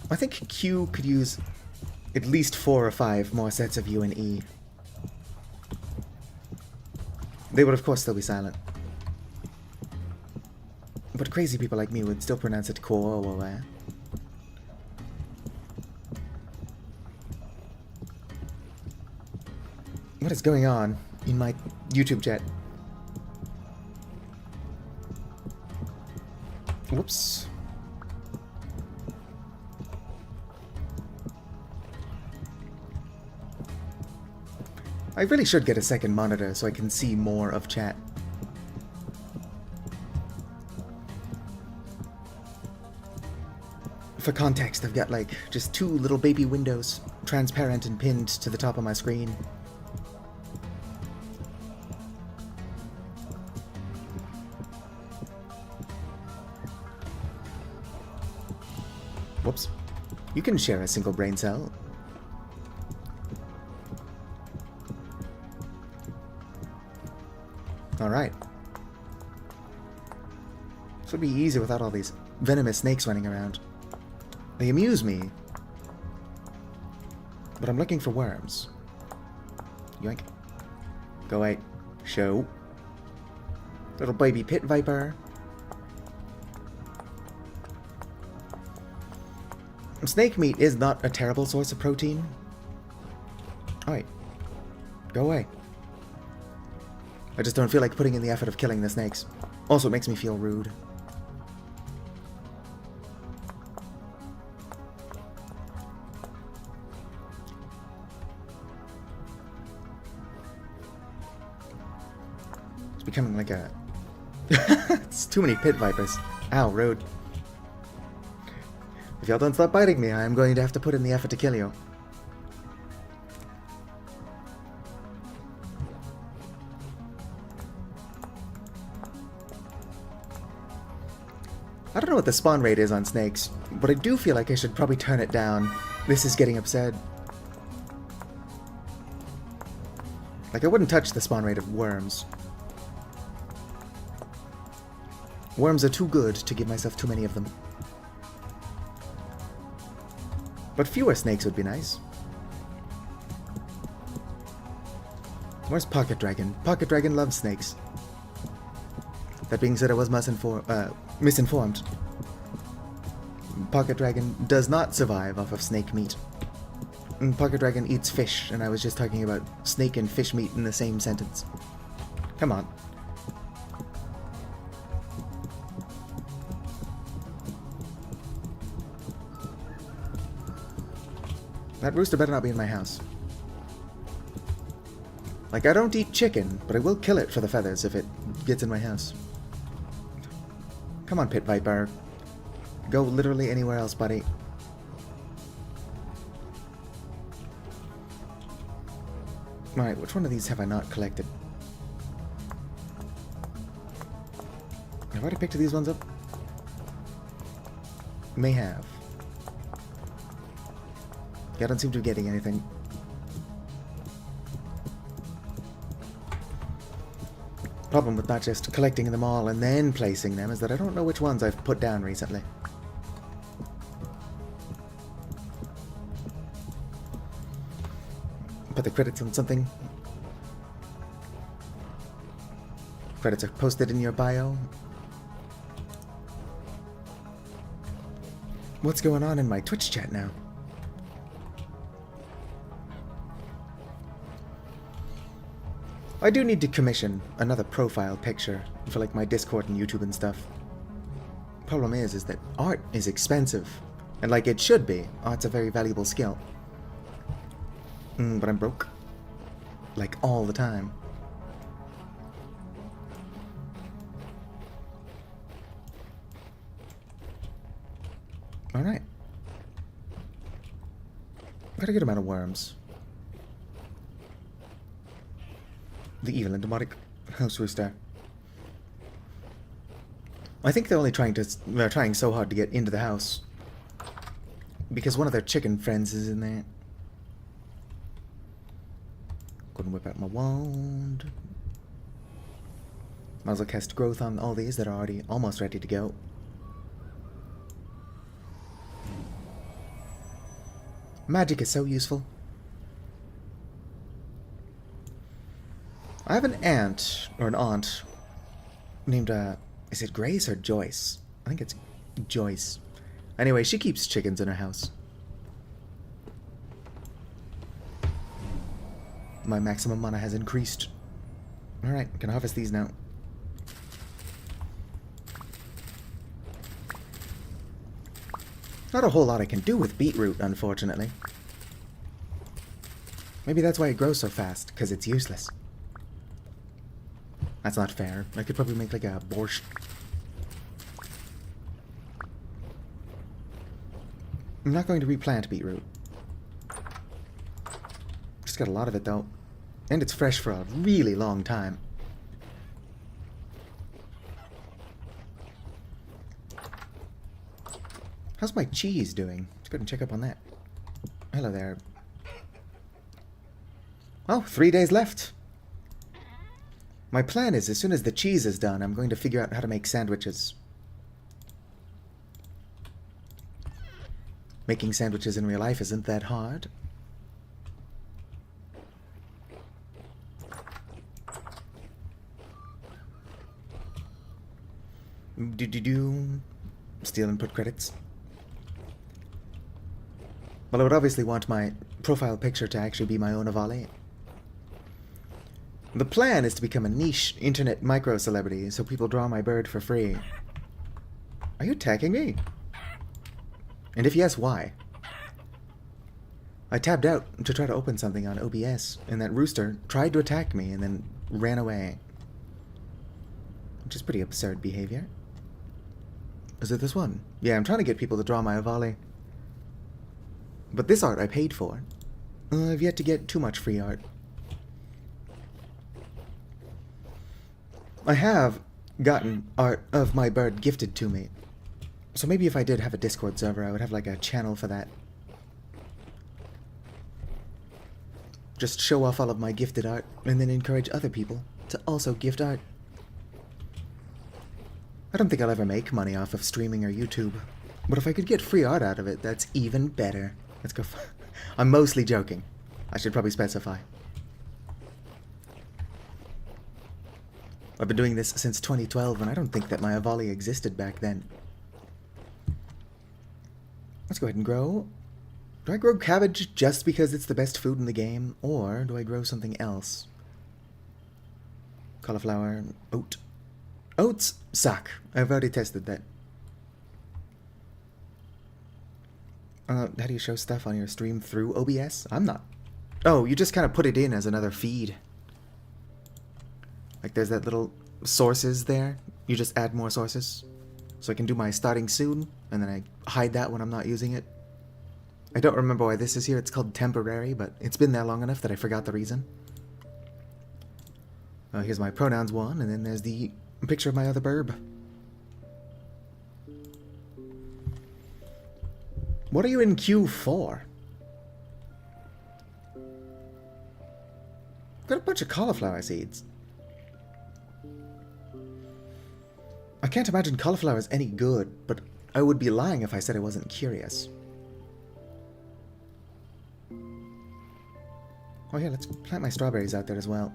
I think Q could use at least 4 or 5 more sets of U and E. They would of course still be silent. But crazy people like me would still pronounce it ko. What is going on in my YouTube chat? Whoops. I really should get a second monitor so I can see more of chat. For context, I've got like just 2 little baby windows, transparent and pinned to the top of my screen. Whoops. You can share a single brain cell. Alright. This would be easier without all these venomous snakes running around. They amuse me. But I'm looking for worms. Yoink. Go away. Show. Little baby pit viper. Snake meat is not a terrible source of protein. Alright. Go away. I just don't feel like putting in the effort of killing the snakes. Also, it makes me feel rude. It's becoming like a... It's too many pit vipers. Ow, rude. If y'all don't stop biting me, I am going to have to put in the effort to kill you. I don't know what the spawn rate is on snakes, but I do feel like I should probably turn it down. This is getting absurd. Like, I wouldn't touch the spawn rate of worms. Worms are too good to give myself too many of them. But fewer snakes would be nice. Where's Pocket Dragon? Pocket Dragon loves snakes. That being said, I was misinformed. Pocket Dragon does not survive off of snake meat. Pocket Dragon eats fish, and I was just talking about snake and fish meat in the same sentence. Come on. That rooster better not be in my house. Like, I don't eat chicken, but I will kill it for the feathers if it gets in my house. Come on, Pit Viper. Go literally anywhere else, buddy. Alright, which one of these have I not collected? Have I already picked these ones up? May have. Yeah, I don't seem to be getting anything. Problem with not just collecting them all and then placing them is that I don't know which ones I've put down recently. Put the credits on something. Credits are posted in your bio. What's going on in my Twitch chat now? I do need to commission another profile picture for like my Discord and YouTube and stuff. Problem is that art is expensive. And like it should be. Art's a very valuable skill. But I'm broke. Like all the time. Alright. Got a good amount of worms. The evil and demonic house rooster. I think they're trying so hard to get into the house because one of their chicken friends is in there. Couldn't whip out my wand. Might as well cast growth on all these that are already almost ready to go. Magic is so useful. I have an aunt, or an aunt, named, is it Grace or Joyce? I think it's Joyce. Anyway, she keeps chickens in her house. My maximum mana has increased. Alright, can harvest these now. Not a whole lot I can do with beetroot, unfortunately. Maybe that's why it grows so fast, because it's useless. That's not fair. I could probably make like a borscht. I'm not going to replant beetroot. Just got a lot of it, though. And it's fresh for a really long time. How's my cheese doing? Let's go ahead and check up on that. Hello there. Oh, 3 days left. My plan is, as soon as the cheese is done, I'm going to figure out how to make sandwiches. Making sandwiches in real life isn't that hard. Do-do-do. Steal input credits. Well, I would obviously want my profile picture to actually be my own Avali. The plan is to become a niche internet micro-celebrity, so people draw my bird for free. Are you attacking me? And if yes, why? I tabbed out to try to open something on OBS, and that rooster tried to attack me and then ran away. Which is pretty absurd behavior. Is it this one? Yeah, I'm trying to get people to draw my Avali. But this art I paid for. I've yet to get too much free art. I have gotten art of my bird gifted to me. So maybe if I did have a Discord server, I would have like a channel for that. Just show off all of my gifted art, and then encourage other people to also gift art. I don't think I'll ever make money off of streaming or YouTube, but if I could get free art out of it, that's even better. Let's go. I'm mostly joking. I should probably specify. I've been doing this since 2012, and I don't think that my Avali existed back then. Let's go ahead and grow. Do I grow cabbage just because it's the best food in the game, or do I grow something else? Cauliflower, oat. Oats suck. I've already tested that. How do you show stuff on your stream through OBS? I'm not. Oh, you just kind of put it in as another feed. Like there's that little sources there. You just add more sources. So I can do my starting soon, and then I hide that when I'm not using it. I don't remember why this is here. It's called temporary, but it's been there long enough that I forgot the reason. Here's my pronouns one, and then there's the picture of my other burb. What are you in queue for? Got a bunch of cauliflower seeds. I can't imagine cauliflower is any good, but I would be lying if I said I wasn't curious. Oh yeah, let's plant my strawberries out there as well.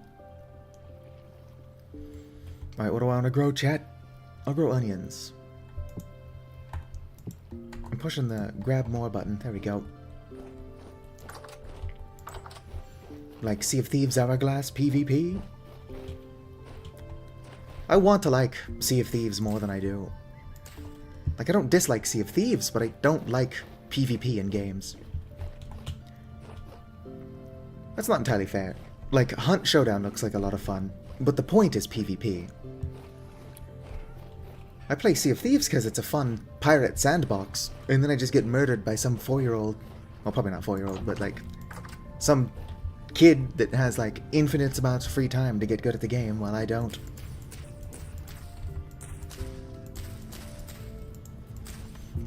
Alright, what do I want to grow, chat? I'll grow onions. I'm pushing the grab more button. There we go. Like Sea of Thieves Hourglass PvP? I want to like Sea of Thieves more than I do. Like, I don't dislike Sea of Thieves, but I don't like PvP in games. That's not entirely fair. Like, Hunt Showdown looks like a lot of fun, but the point is PvP. I play Sea of Thieves because it's a fun pirate sandbox, and then I just get murdered by some 4-year-old... Well, probably not 4-year-old, but like... some kid that has like infinite amounts of free time to get good at the game while I don't.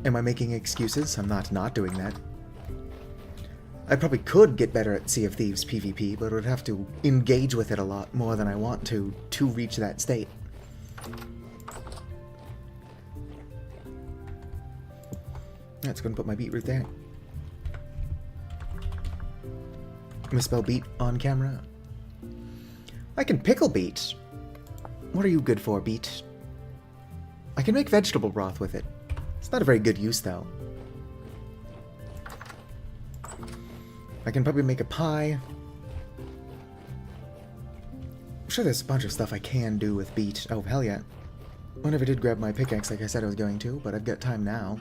Am I making excuses? I'm not doing that. I probably could get better at Sea of Thieves PvP, but would have to engage with it a lot more than I want to reach that state. Let's go and put my beetroot there. Misspell beet on camera. I can pickle beet. What are you good for, beet? I can make vegetable broth with it. It's not a very good use, though. I can probably make a pie. I'm sure there's a bunch of stuff I can do with beet. Oh, hell yeah. I never did grab my pickaxe like I said I was going to, but I've got time now.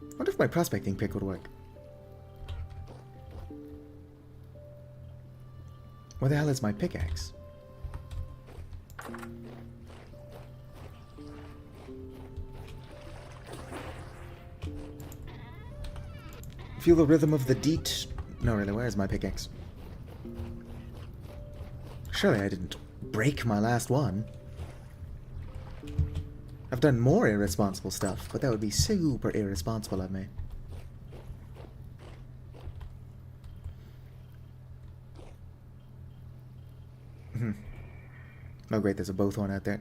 I wonder if my prospecting pick would work. Where the hell is my pickaxe? Feel the rhythm of the deet. No, really, where's my pickaxe? Surely I didn't break my last one. I've done more irresponsible stuff, but that would be super irresponsible of me. Oh great, there's a bowthorn out there.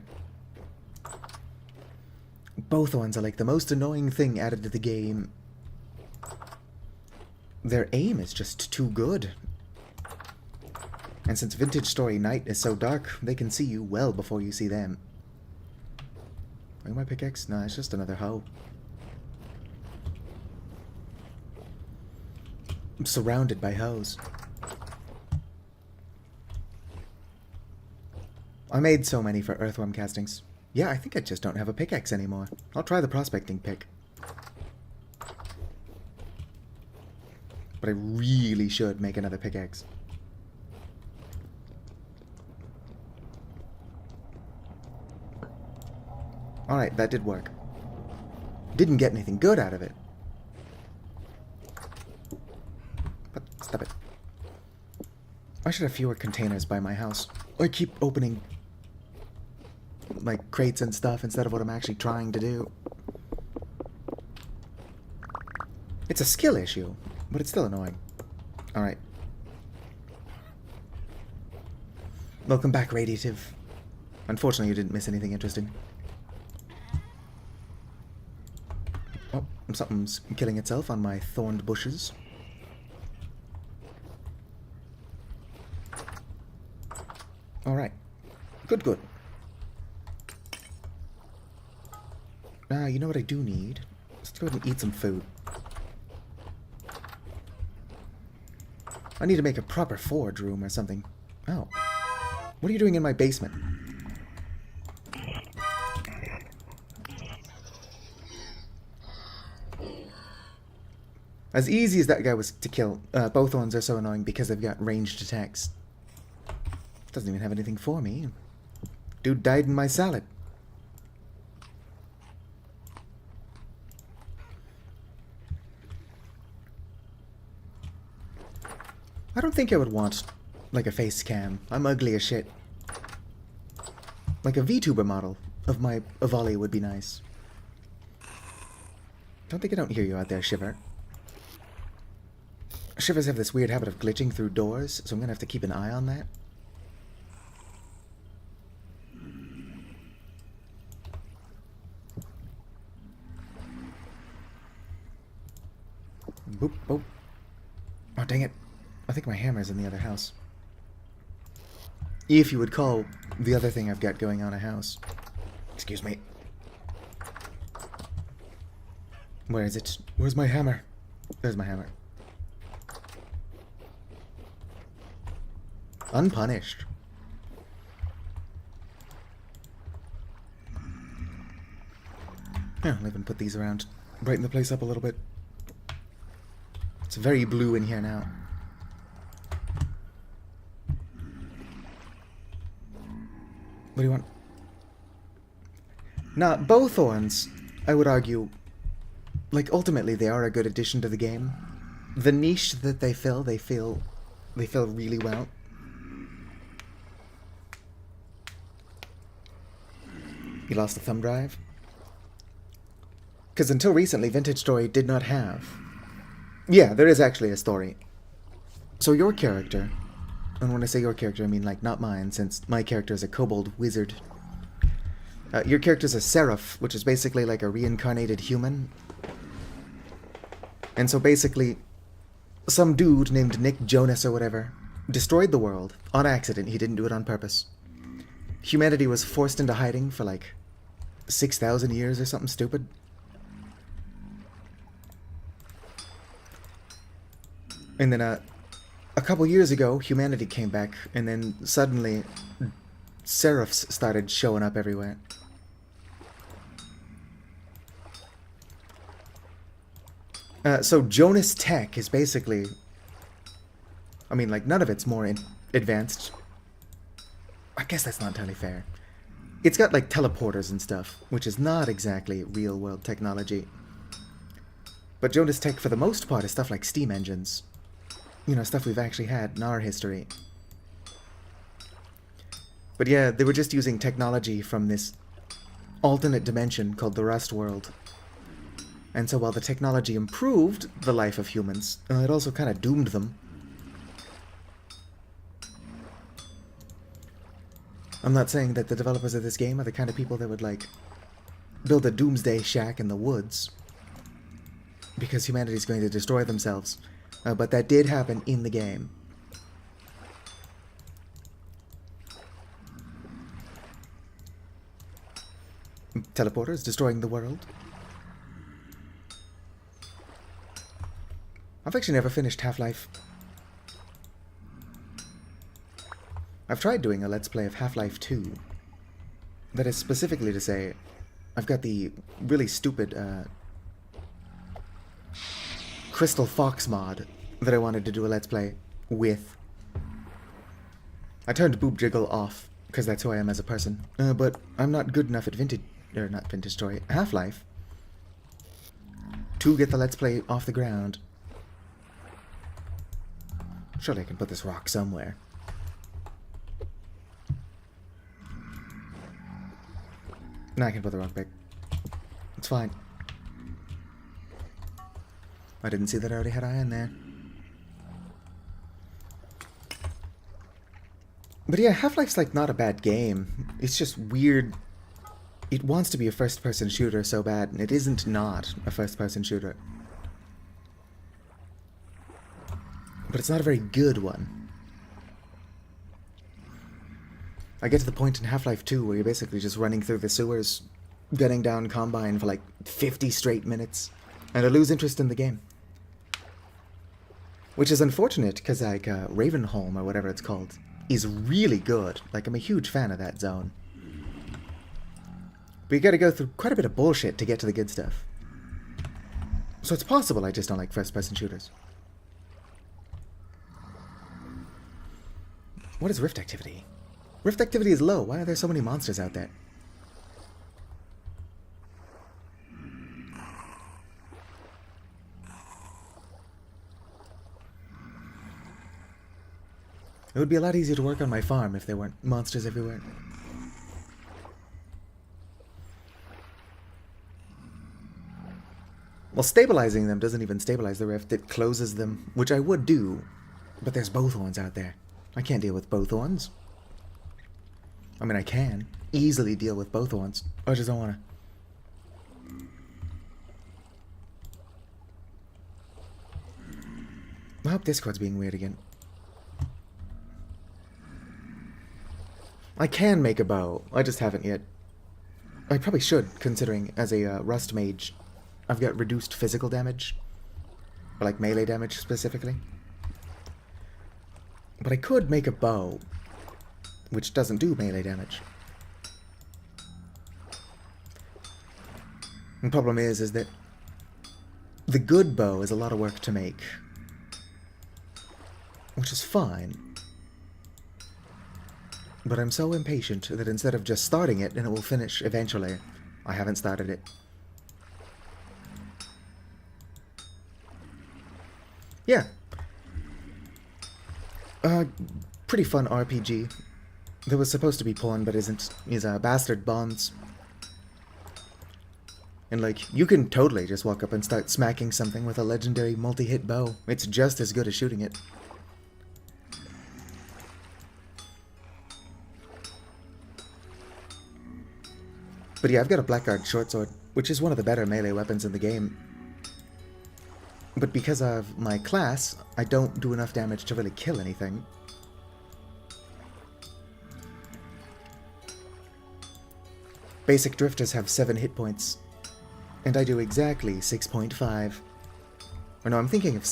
Bowthorns are like the most annoying thing added to the game. Their aim is just too good. And since Vintage Story night is so dark, they can see you well before you see them. Where's my pickaxe? No, it's just another hoe. I'm surrounded by hoes. I made so many for earthworm castings. Yeah, I think I just don't have a pickaxe anymore. I'll try the prospecting pick. But I really should make another pickaxe. Alright, that did work. Didn't get anything good out of it. But, stop it. I should have fewer containers by my house. I keep opening, like, crates and stuff instead of what I'm actually trying to do. It's a skill issue, but it's still annoying. Alright. Welcome back, Radiative. Unfortunately, you didn't miss anything interesting. Oh, something's killing itself on my thorned bushes. Alright. Good, good. You know what I do need? Let's go ahead and eat some food. I need to make a proper forge room or something. Oh. What are you doing in my basement? As easy as that guy was to kill, Bowthorns are so annoying because they've got ranged attacks. Doesn't even have anything for me. Dude died in my salad. I don't think I would want, like, a face cam. I'm ugly as shit. Like a VTuber model of my Avali would be nice. Don't think I don't hear you out there, Shiver. Shivers have this weird habit of glitching through doors, so I'm gonna have to keep an eye on that. Boop, boop. Oh, dang it. I think my hammer's in the other house. If you would call the other thing I've got going on a house. Excuse me. Where is it? Where's my hammer? There's my hammer. Unpunished. Yeah, I'll even put these around. Brighten the place up a little bit. It's very blue in here now. What do you want? Now, Bowthorns, I would argue, like, ultimately they are a good addition to the game. The niche that they fill really well. You lost the thumb drive? Because until recently, Vintage Story did not have... Yeah, there is actually a story. So your character... And when I say your character, I mean, like, not mine, since my character is a kobold wizard. Your character's a seraph, which is basically like a reincarnated human. And so basically, some dude named Nick Jonas or whatever destroyed the world on accident. He didn't do it on purpose. Humanity was forced into hiding for like 6,000 years or something stupid. And then a couple years ago, humanity came back, and then suddenly seraphs started showing up everywhere. So Jonas Tech is basically... I mean, like, none of it's more advanced. I guess that's not entirely fair. It's got, like, teleporters and stuff, which is not exactly real-world technology. But Jonas Tech, for the most part, is stuff like steam engines. You know, stuff we've actually had in our history. But yeah, they were just using technology from this alternate dimension called the Rust world. And so while the technology improved the life of humans, it also kind of doomed them. I'm not saying that the developers of this game are the kind of people that would, like, build a doomsday shack in the woods because humanity's going to destroy themselves. But that did happen in the game. Teleporters destroying the world. I've actually never finished Half-Life. I've tried doing a Let's Play of Half-Life 2. That is specifically to say, I've got the really stupid Crystal Fox mod that I wanted to do a Let's Play with. I turned Boob Jiggle off, because that's who I am as a person. But I'm not good enough at Half-Life to get the Let's Play off the ground. Surely I can put this rock somewhere. No, I can put the rock back. It's fine. I didn't see that I already had iron there. But yeah, Half-Life's like not a bad game. It's just weird. It wants to be a first-person shooter so bad, and it isn't not a first-person shooter. But it's not a very good one. I get to the point in Half-Life 2 where you're basically just running through the sewers, gunning down Combine for like 50 straight minutes, and I lose interest in the game. Which is unfortunate, because like Ravenholm, or whatever it's called, is really good. Like, I'm a huge fan of that zone. But you gotta go through quite a bit of bullshit to get to the good stuff. So it's possible I just don't like first-person shooters. What is Rift Activity? Rift Activity is low. Why are there so many monsters out there? It would be a lot easier to work on my farm if there weren't monsters everywhere. Well, stabilizing them doesn't even stabilize the rift, it closes them, which I would do, but there's both ones out there. I can't deal with both ones. I mean, I can easily deal with both ones. I just don't want to. I hope Discord's being weird again. I can make a bow. I just haven't yet. I probably should, considering as a Rust Mage, I've got reduced physical damage. Or like melee damage, specifically. But I could make a bow, which doesn't do melee damage. The problem is that the good bow is a lot of work to make. Which is fine. But I'm so impatient that instead of just starting it, and it will finish eventually, I haven't started it. Yeah. Pretty fun RPG. That was supposed to be porn, but isn't. Is Bastard Bonds. And like, you can totally just walk up and start smacking something with a legendary multi-hit bow. It's just as good as shooting it. But yeah, I've got a Blackguard short sword, which is one of the better melee weapons in the game. But because of my class, I don't do enough damage to really kill anything. Basic drifters have 7 hit points, and I do exactly 6.5. Or no, I'm thinking of,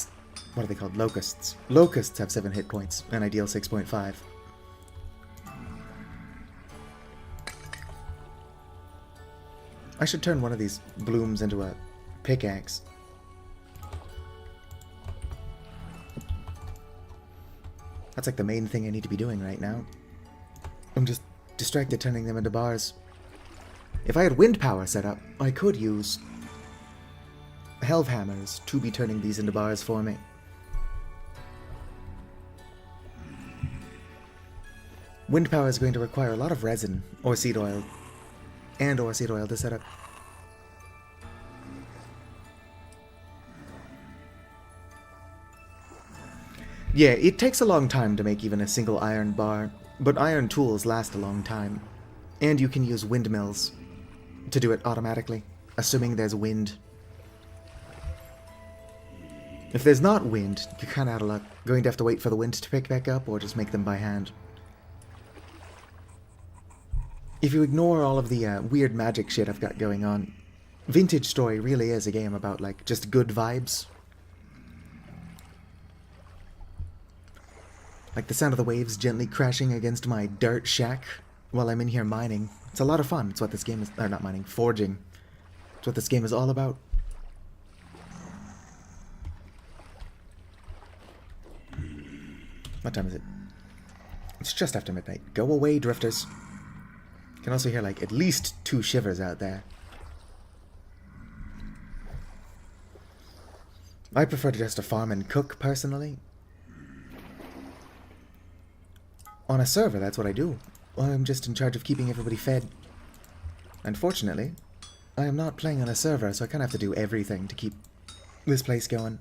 what are they called? Locusts. Locusts have 7 hit points, and I deal 6.5. I should turn one of these blooms into a pickaxe. That's like the main thing I need to be doing right now. I'm just distracted turning them into bars. If I had wind power set up, I could use Helvhammers to be turning these into bars for me. Wind power is going to require a lot of resin, or seed oil, or seed oil to set up. Yeah, it takes a long time to make even a single iron bar, but iron tools last a long time. And you can use windmills to do it automatically, assuming there's wind. If there's not wind, you're kind of out of luck. Going to have to wait for the wind to pick back up, or just make them by hand. If you ignore all of the weird magic shit I've got going on, Vintage Story really is a game about, like, just good vibes. Like the sound of the waves gently crashing against my dirt shack while I'm in here mining. It's a lot of fun. It's what this game is... Or not mining, forging. It's what this game is all about. What time is it? It's just after midnight. Go away, drifters. You can also hear, like, at least 2 shivers out there. I prefer to just to farm and cook, personally. On a server, that's what I do. I'm just in charge of keeping everybody fed. Unfortunately, I am not playing on a server, so I kind of have to do everything to keep this place going.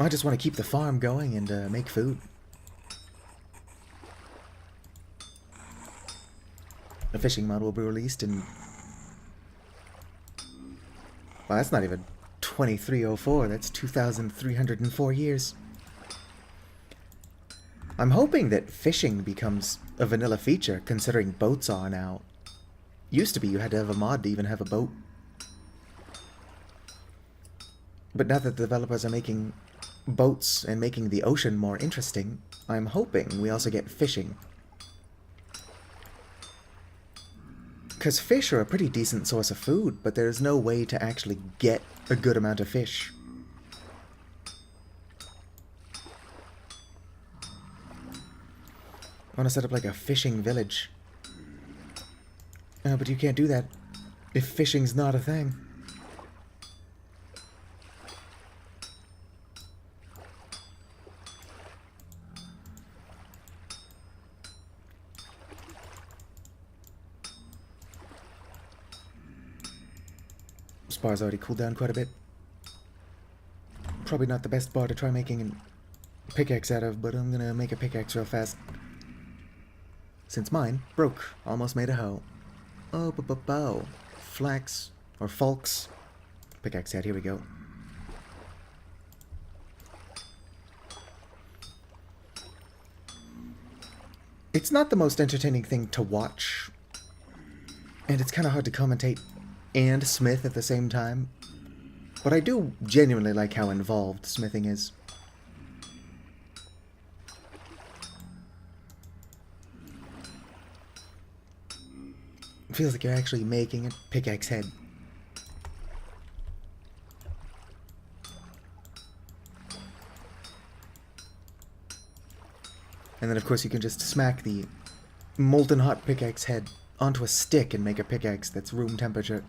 I just want to keep the farm going and make food. A fishing mod will be released in... Well, that's not even 2304. That's 2,304 years. I'm hoping that fishing becomes a vanilla feature, considering boats are now. Used to be you had to have a mod to even have a boat. But now that the developers are making boats and making the ocean more interesting, I'm hoping we also get fishing. Because fish are a pretty decent source of food, but there's no way to actually get a good amount of fish. I want to set up like a fishing village. But you can't do that if fishing's not a thing. This bar's already cooled down quite a bit. Probably not the best bar to try making a pickaxe out of, but I'm gonna make a pickaxe real fast. Since mine broke, almost made a hoe. Oh, bow. Flax, or folks. Pickaxe head, here we go. It's not the most entertaining thing to watch. And it's kind of hard to commentate and smith at the same time. But I do genuinely like how involved smithing is. It feels like you're actually making a pickaxe head. And then of course you can just smack the molten hot pickaxe head onto a stick and make a pickaxe that's room temperature.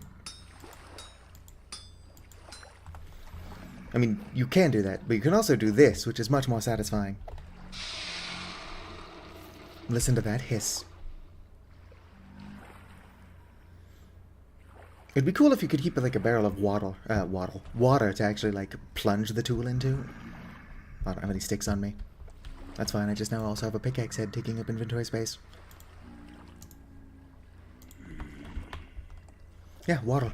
I mean, you can do that, but you can also do this, which is much more satisfying. Listen to that hiss. It'd be cool if you could keep like a barrel of water to actually like plunge the tool into. I don't have any sticks on me. That's fine, I just now also have a pickaxe head taking up inventory space. Yeah, water.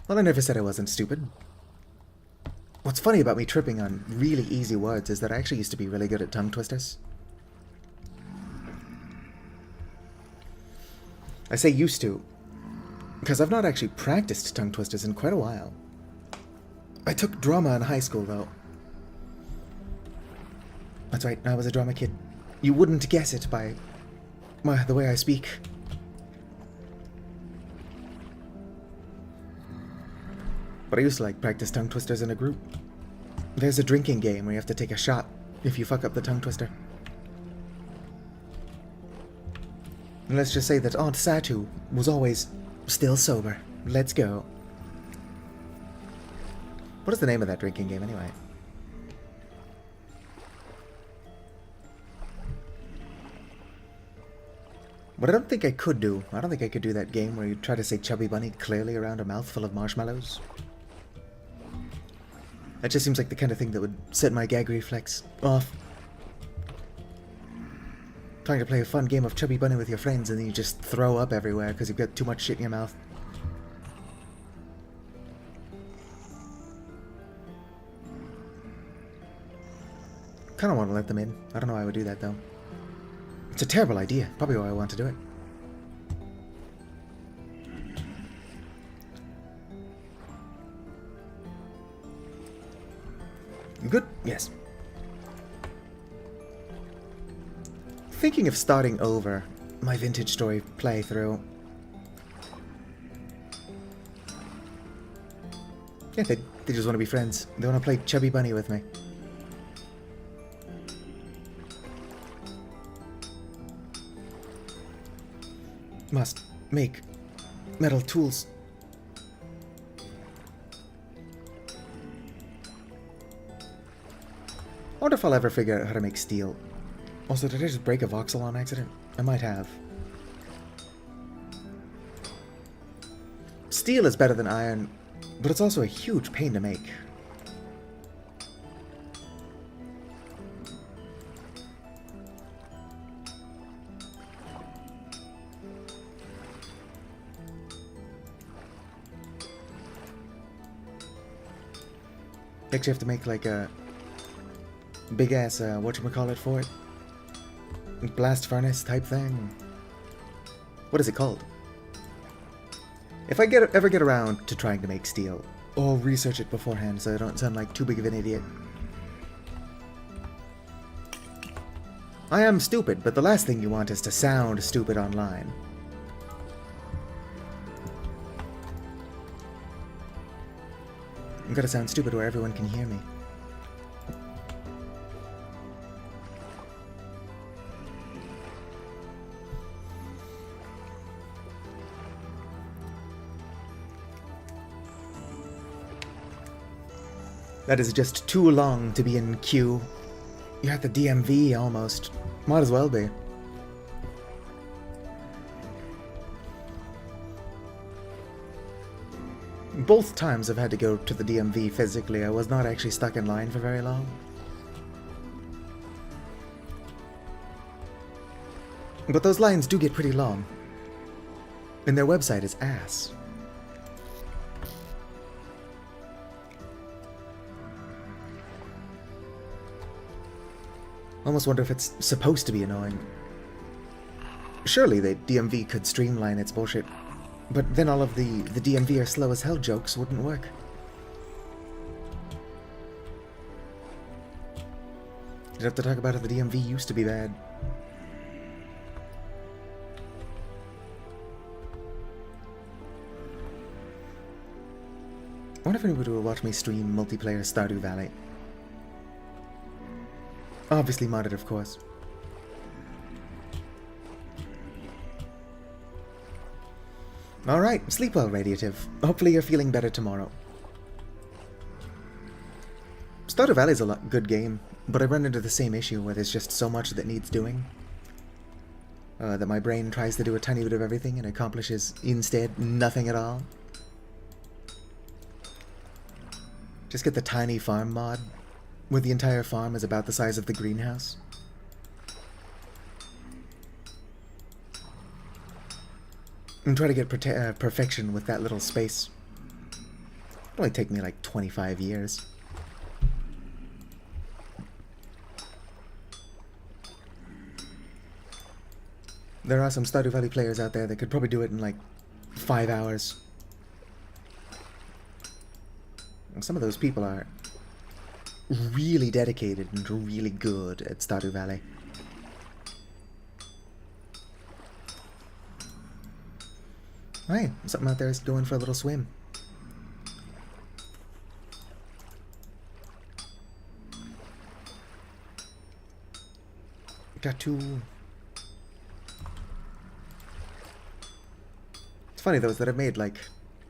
Well, I never said I wasn't stupid. What's funny about me tripping on really easy words is that I actually used to be really good at tongue twisters. I say used to, because I've not actually practiced tongue twisters in quite a while. I took drama in high school, though. That's right, I was a drama kid. You wouldn't guess it by the way I speak. But I used to like practice tongue twisters in a group. There's a drinking game where you have to take a shot if you fuck up the tongue twister. And let's just say that Aunt Satu was always still sober. Let's go. What is the name of that drinking game anyway? What I don't think I could do, I don't think I could do that game where you try to say Chubby Bunny clearly around a mouthful of marshmallows. That just seems like the kind of thing that would set my gag reflex off. Trying to play a fun game of Chubby Bunny with your friends and then you just throw up everywhere because you've got too much shit in your mouth. Kinda want to let them in. I don't know why I would do that though. It's a terrible idea. Probably why I want to do it. You good? Yes. Thinking of starting over my Vintage Story playthrough. Yeah, they just want to be friends. They want to play Chubby Bunny with me. Must make metal tools. I wonder if I'll ever figure out how to make steel. Also, did I just break a voxel on accident? I might have. Steel is better than iron, but it's also a huge pain to make. You actually have to make like a big ass, whatchamacallit for it? Blast furnace type thing. What is it called? If I ever get around to trying to make steel, I'll research it beforehand so I don't sound like too big of an idiot. I am stupid, but the last thing you want is to sound stupid online. I'm gonna sound stupid where everyone can hear me. That is just too long to be in queue. You're at the DMV almost. Might as well be. Both times I've had to go to the DMV physically, I was not actually stuck in line for very long. But those lines do get pretty long. And their website is ass. Almost wonder if it's supposed to be annoying. Surely the DMV could streamline its bullshit, but then all of the DMV are slow as hell jokes wouldn't work. You'd have to talk about how the DMV used to be bad. I wonder if anybody will watch me stream multiplayer Stardew Valley. Obviously modded, of course. Alright, sleep well, Radiative. Hopefully you're feeling better tomorrow. Stardew Valley's a good game, but I run into the same issue where there's just so much that needs doing. That my brain tries to do a tiny bit of everything and accomplishes instead nothing at all. Just get the tiny farm mod, where the entire farm is about the size of the greenhouse. And try to get perfection with that little space. It'll only take me like 25 years. There are some Stardew Valley players out there that could probably do it in like 5 hours. And some of those people are really dedicated and really good at Stardew Valley. Hey, something out there is going for a little swim. Got to... Funny though is that I've made like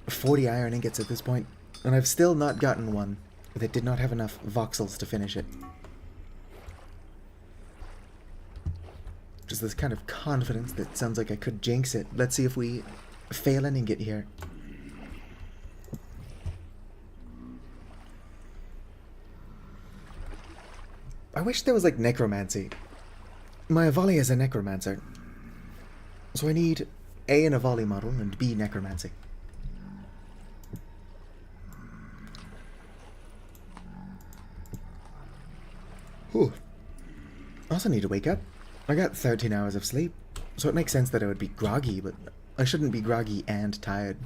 40 iron ingots at this point, and I've still not gotten one that did not have enough voxels to finish it. Just this kind of confidence that sounds like I could jinx it. Let's see if we fail an ingot here. I wish there was like necromancy. My Avali is a necromancer. So I need A, an Avali model, and B, necromancy. Whew. I also need to wake up. I got 13 hours of sleep, so it makes sense that I would be groggy, but I shouldn't be groggy and tired.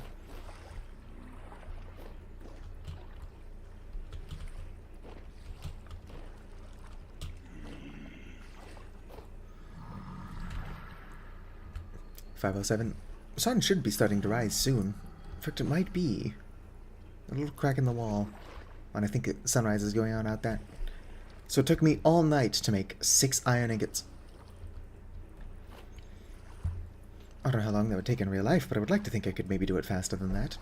.507. Sun should be starting to rise soon. In fact, it might be. A little crack in the wall. And I think sunrise is going on out there. So it took me all night to make 6 iron ingots. I don't know how long that would take in real life, but I would like to think I could maybe do it faster than that.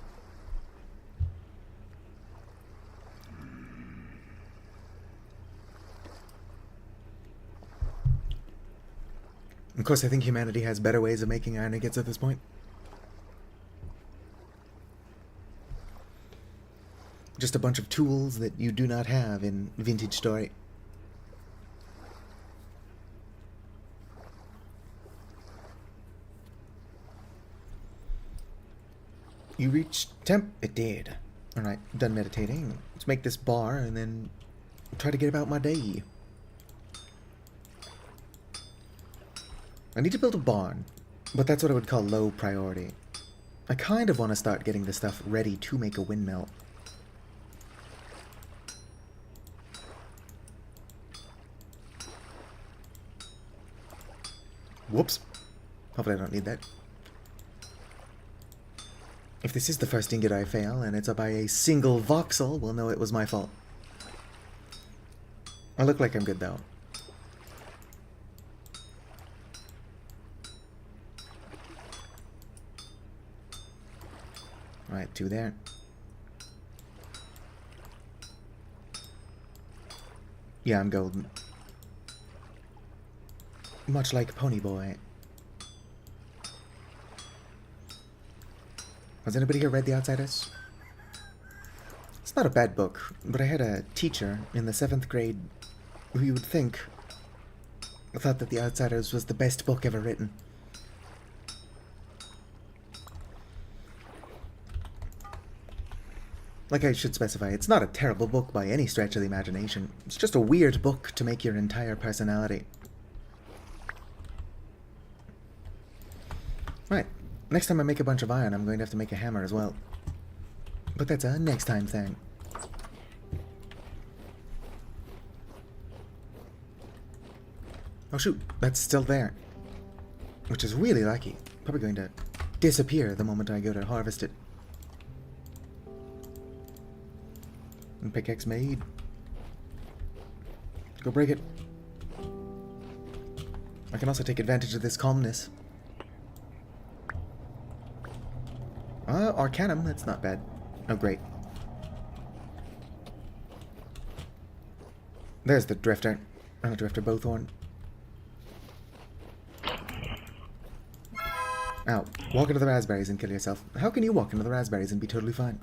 Of course, I think humanity has better ways of making iron ingots at this point. Just a bunch of tools that you do not have in Vintage Story. You reached temp? It did. Alright, done meditating. Let's make this bar and then try to get about my day. I need to build a barn, but that's what I would call low priority. I kind of want to start getting the stuff ready to make a windmill. Whoops. Hopefully I don't need that. If this is the first ingot I fail, and it's up by a single voxel, we'll know it was my fault. I look like I'm good though. Alright, 2 there. Yeah, I'm golden. Much like Ponyboy. Has anybody here read The Outsiders? It's not a bad book, but I had a teacher in the 7th grade who you would think thought that The Outsiders was the best book ever written. Like I should specify, it's not a terrible book by any stretch of the imagination. It's just a weird book to make your entire personality. Right. Next time I make a bunch of iron, I'm going to have to make a hammer as well. But that's a next time thing. Oh shoot, that's still there. Which is really lucky. Probably going to disappear the moment I go to harvest it. And pickaxe made. Go break it. I can also take advantage of this calmness. Arcanum, that's not bad. Oh, great. There's the drifter. And the drifter bowthorn. Ow. Walk into the raspberries and kill yourself. How can you walk into the raspberries and be totally fine?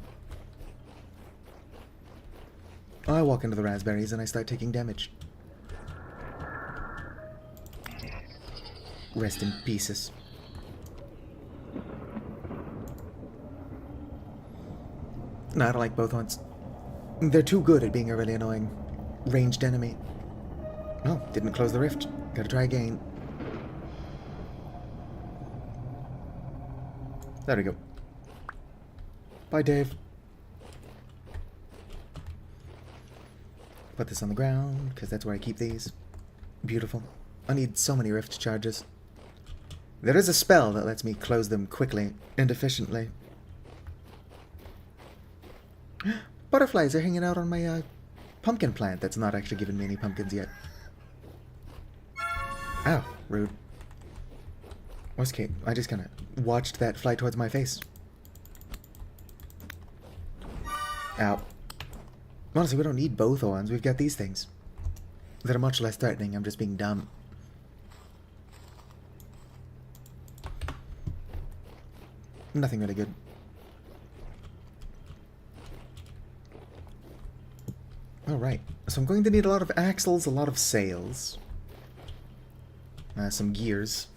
I walk into the raspberries and I start taking damage. Rest in pieces. No, I don't like bowthorns. They're too good at being a really annoying ranged enemy. No, didn't close the rift. Gotta try again. There we go. Bye, Dave. Put this on the ground, because that's where I keep these. Beautiful. I need so many rift charges. There is a spell that lets me close them quickly and efficiently. Butterflies are hanging out on my pumpkin plant that's not actually giving me any pumpkins yet. Ow, rude. Worst case, I just kind of watched that fly towards my face. Ow. Honestly, we don't need both horns. We've got these things that are much less threatening. I'm just being dumb. Nothing really good. Alright, so I'm going to need a lot of axles, a lot of sails. Some gears.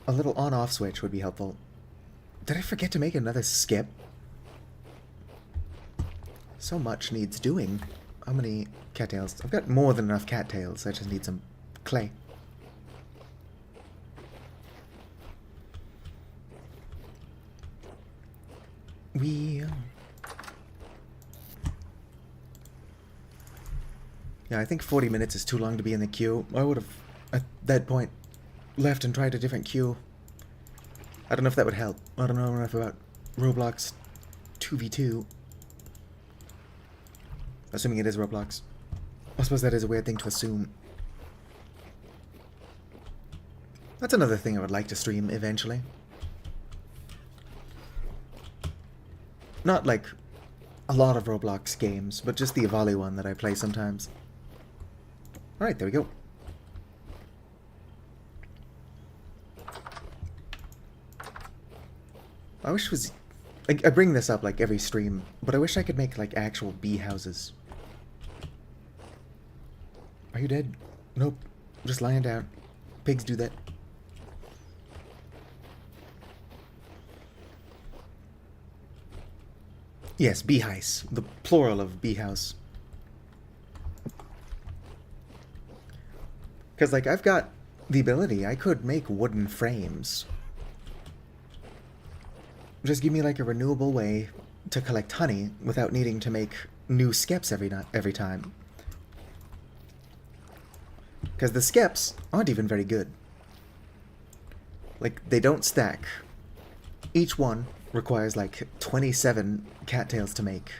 A little on-off switch would be helpful. Did I forget to make another skip? So much needs doing. How many cattails? I've got more than enough cattails. I just need some clay. Yeah, I think 40 minutes is too long to be in the queue. I would have, at that point, left and tried a different queue. I don't know if that would help. I don't know enough about Roblox 2v2. Assuming it is Roblox. I suppose that is a weird thing to assume. That's another thing I would like to stream eventually. Not like a lot of Roblox games, but just the Avali one that I play sometimes. Alright, there we go. I wish it was... I bring this up like every stream, but I wish I could make like actual bee houses. Are you dead? Nope. Just lying down. Pigs do that. Yes, beehives. The plural of beehouse. Because, like, I've got the ability. I could make wooden frames. Just give me, like, a renewable way to collect honey without needing to make new skeps every time. Because the skeps aren't even very good. Like, they don't stack. Each one requires, like, 27 cattails to make.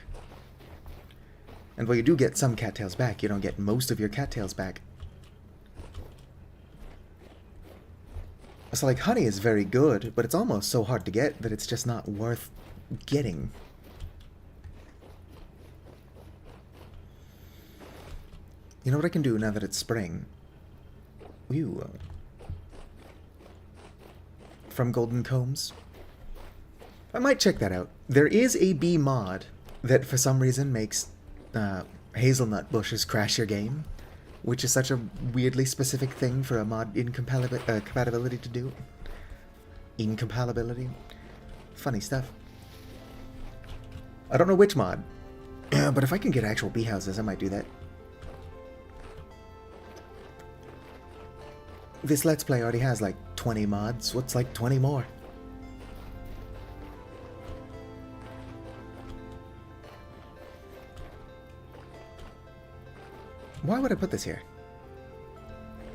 And while you do get some cattails back, you don't get most of your cattails back. So, like, honey is very good, but it's almost so hard to get that it's just not worth getting. You know what I can do now that it's spring? Ooh. From Golden Combs. I might check that out. There is a bee mod that for some reason makes hazelnut bushes crash your game, which is such a weirdly specific thing for a mod compatibility to do. Incompatibility. Funny stuff. I don't know which mod, but if I can get actual bee houses, I might do that. This Let's Play already has like 20 mods. What's like 20 more? Why would I put this here?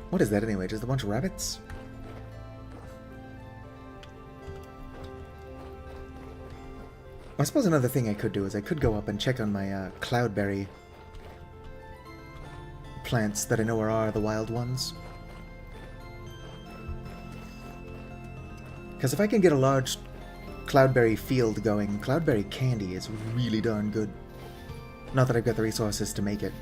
What is that anyway? Just a bunch of rabbits? I suppose another thing I could do is I could go up and check on my cloudberry plants that I know are the wild ones. Because if I can get a large cloudberry field going, cloudberry candy is really darn good. Not that I've got the resources to make it.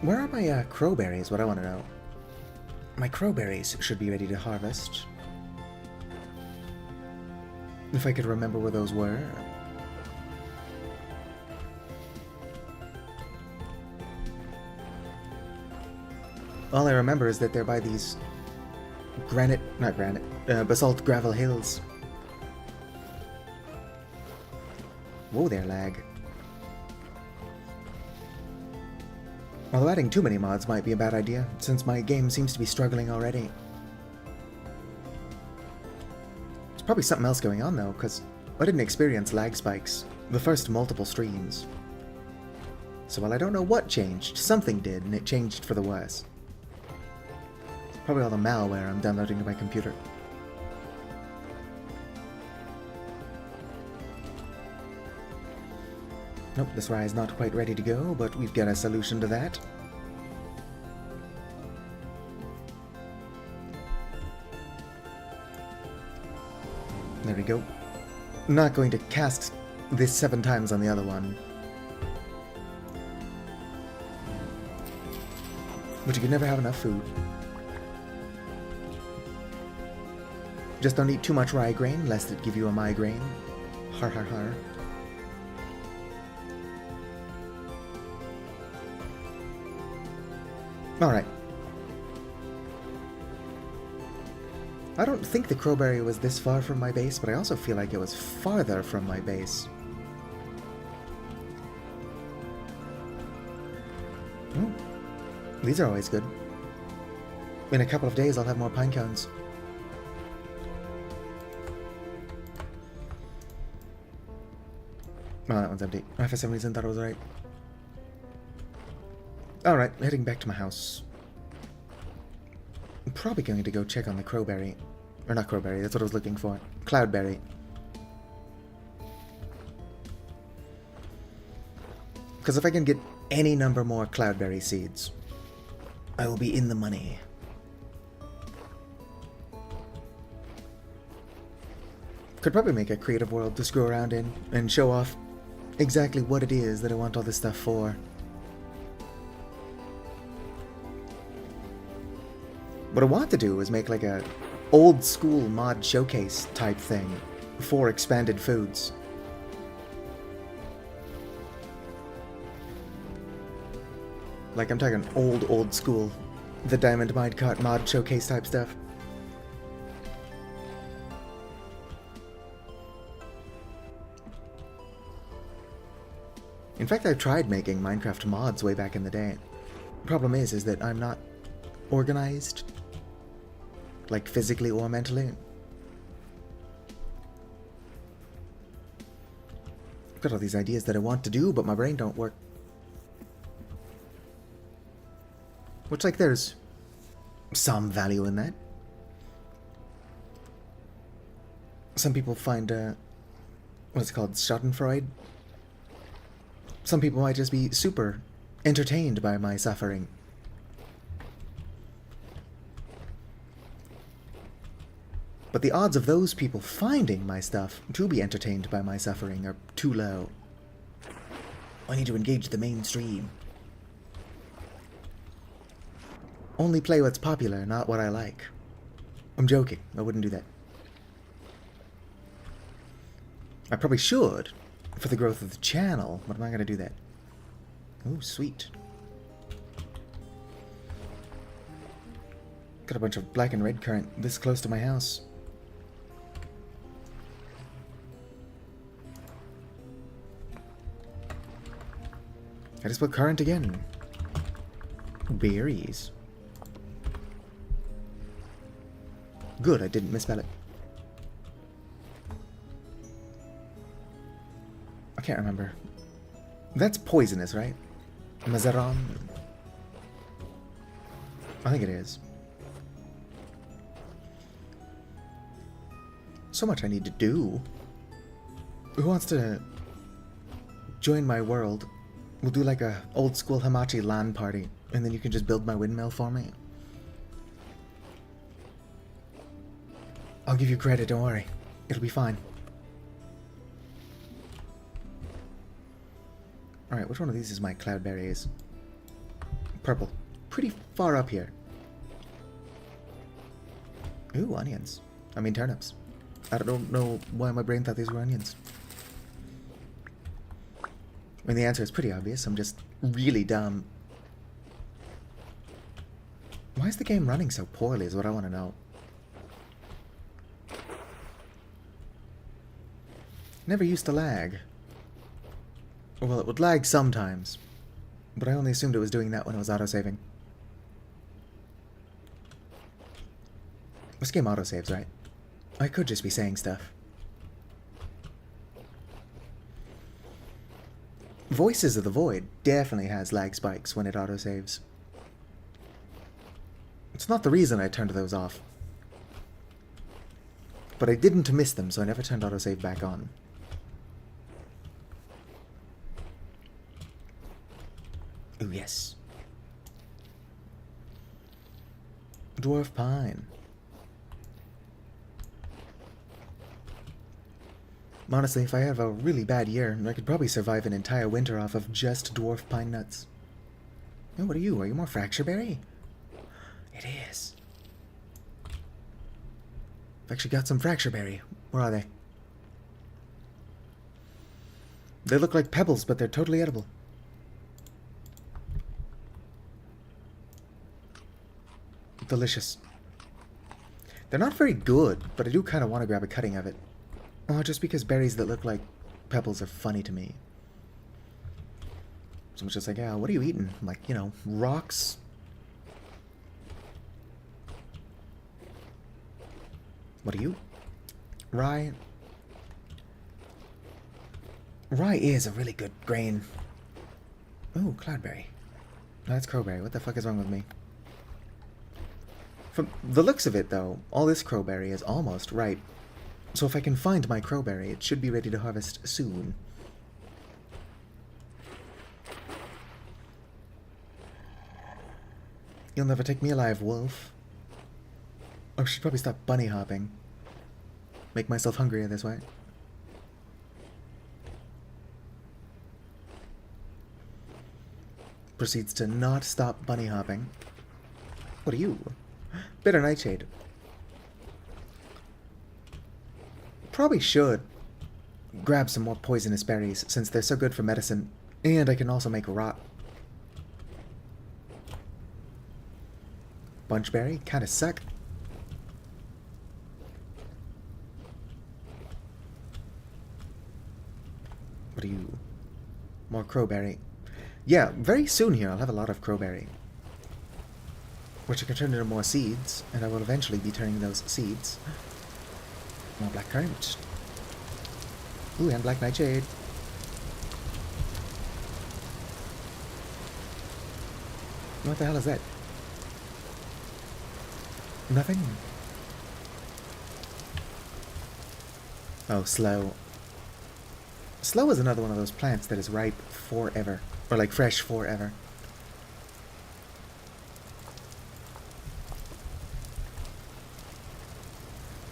Where are my crowberries? What I want to know. My crowberries should be ready to harvest. If I could remember where those were. All I remember is that they're by these basalt gravel hills. Whoa there, lag. Although adding too many mods might be a bad idea, since my game seems to be struggling already. There's probably something else going on though, because I didn't experience lag spikes the first multiple streams. So while I don't know what changed, something did, and it changed for the worse. Probably all the malware I'm downloading to my computer. Nope, this rye is not quite ready to go, but we've got a solution to that. There we go. I'm not going to cast this 7 times on the other one. But you can never have enough food. Just don't eat too much rye grain, lest it give you a migraine. Har har har. Alright. I don't think the crowberry was this far from my base, but I also feel like it was farther from my base. Ooh. These are always good. In a couple of days I'll have more pine cones. Oh, that one's empty. I for some reason thought it was right. Alright, heading back to my house. I'm probably going to go check on the crowberry. Or not crowberry, that's what I was looking for. Cloudberry. Because if I can get any number more cloudberry seeds, I will be in the money. Could probably make a creative world to screw around in and show off exactly what it is that I want all this stuff for. What I want to do is make like a old school mod showcase type thing for expanded foods. Like I'm talking old school, the Diamond Minecart mod showcase type stuff. In fact, I've tried making Minecraft mods way back in the day. Problem is that I'm not organized, like physically or mentally. I've got all these ideas that I want to do, but my brain don't work. Which, like, there's some value in that. Some people find, what's it called, Schadenfreude? Some people might just be super entertained by my suffering. But the odds of those people finding my stuff to be entertained by my suffering are too low. I need to engage the mainstream. Only play what's popular, not what I like. I'm joking. I wouldn't do that. I probably should, for the growth of the channel, but I'm not going to do that. Oh, sweet. Got a bunch of black and red currant this close to my house. I just put currant again. Berries. Good, I didn't misspell it. I can't remember. That's poisonous, right? Mazaron? I think it is. So much I need to do. Who wants to join my world? We'll do like a old school Hamachi LAN party, and then you can just build my windmill for me. I'll give you credit, don't worry. It'll be fine. Alright, which one of these is my cloudberries? Purple. Pretty far up here. Ooh, onions. I mean turnips. I don't know why my brain thought these were onions. I mean, the answer is pretty obvious. I'm just really dumb. Why is the game running so poorly is what I want to know. Never used to lag. Well, it would lag sometimes, but I only assumed it was doing that when it was autosaving. This game autosaves, right? I could just be saying stuff. Voices of the Void definitely has lag spikes when it autosaves. It's not the reason I turned those off. But I didn't miss them, so I never turned autosave back on. yes. Dwarf pine. Honestly, if I have a really bad year, I could probably survive an entire winter off of just dwarf pine nuts. Oh, what are you? Are you more fracture berry? It is. I've actually got some fracture berry. Where are they? They look like pebbles, but they're totally edible. Delicious. They're not very good, but I do kind of want to grab a cutting of it. Oh, just because berries that look like pebbles are funny to me. Someone's just like, yeah, what are you eating? I'm like, you know, rocks. What are you? Rye. Rye is a really good grain. Oh, cloudberry. No, that's crowberry. What the fuck is wrong with me? From the looks of it, though, all this crowberry is almost ripe. So if I can find my crowberry, it should be ready to harvest soon. You'll never take me alive, wolf. I should probably stop bunny hopping. Make myself hungrier this way. Proceeds to not stop bunny hopping. What are you? Bitter nightshade. Probably should grab some more poisonous berries since they're so good for medicine, and I can also make rot. Bunchberry kinda suck. What are you? More crowberry. Yeah, very soon here I'll have a lot of crowberry, which I can turn into more seeds, and I will eventually be turning those seeds. More blackcurrant. Ooh, and black nightshade. What the hell is that? Nothing? Oh, slow. Slow is another one of those plants that is ripe forever. Or like fresh forever.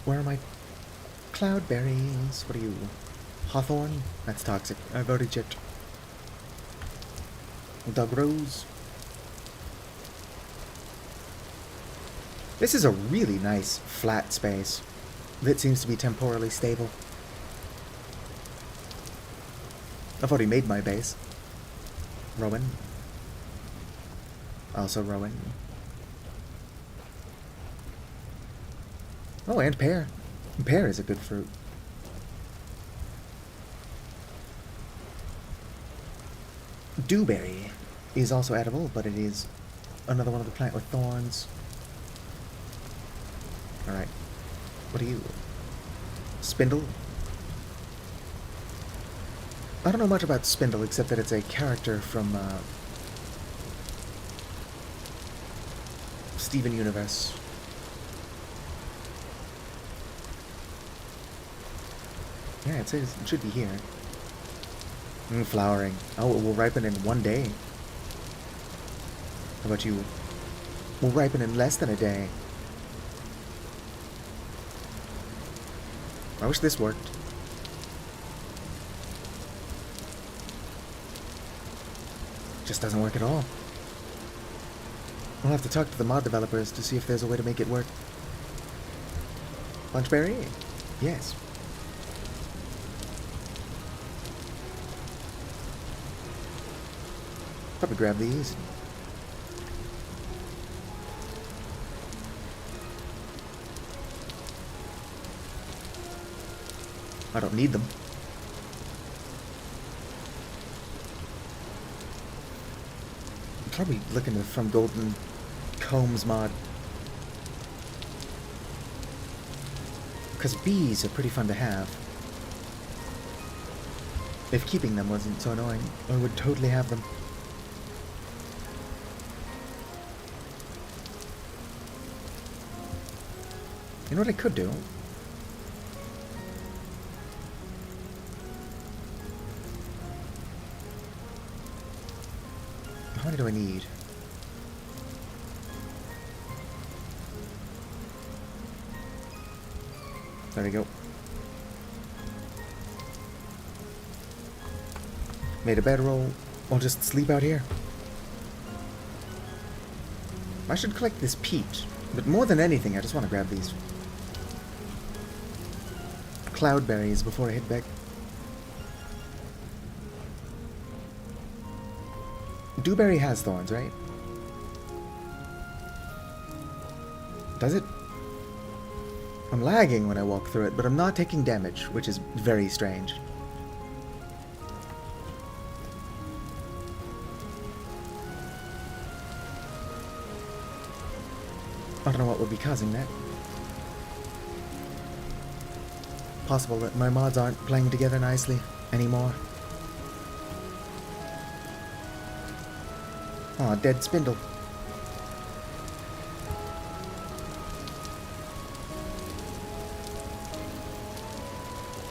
Where are my cloudberries? What are you? Hawthorn? That's toxic. I've already checked. Dog rose. This is a really nice flat space that seems to be temporally stable. I've already made my base. Rowan. Also Rowan. Oh, and pear. Pear is a good fruit. Dewberry is also edible, but it is another one of the plant with thorns. Alright. What are you? Spindle? I don't know much about Spindle, except that it's a character from Steven Universe. Yeah, it says it should be here. Flowering. Oh, it will ripen in 1 day. How about you? Will ripen in less than a day. I wish this worked. Just doesn't work at all. We'll have to talk to the mod developers to see if there's a way to make it work. Bunchberry? Yes. Probably grab these. I don't need them. I'm probably looking from Golden Combs mod. Because bees are pretty fun to have. If keeping them wasn't so annoying, I would totally have them. You know what I could do? How many do I need? There we go. Made a bedroll. I'll just sleep out here. I should collect this peat, but more than anything, I just want to grab these cloudberries before I head back. Dewberry has thorns, right? Does it? I'm lagging when I walk through it, but I'm not taking damage, which is very strange. I don't know what would be causing that. Possible that my mods aren't playing together nicely anymore. Aw, dead spindle.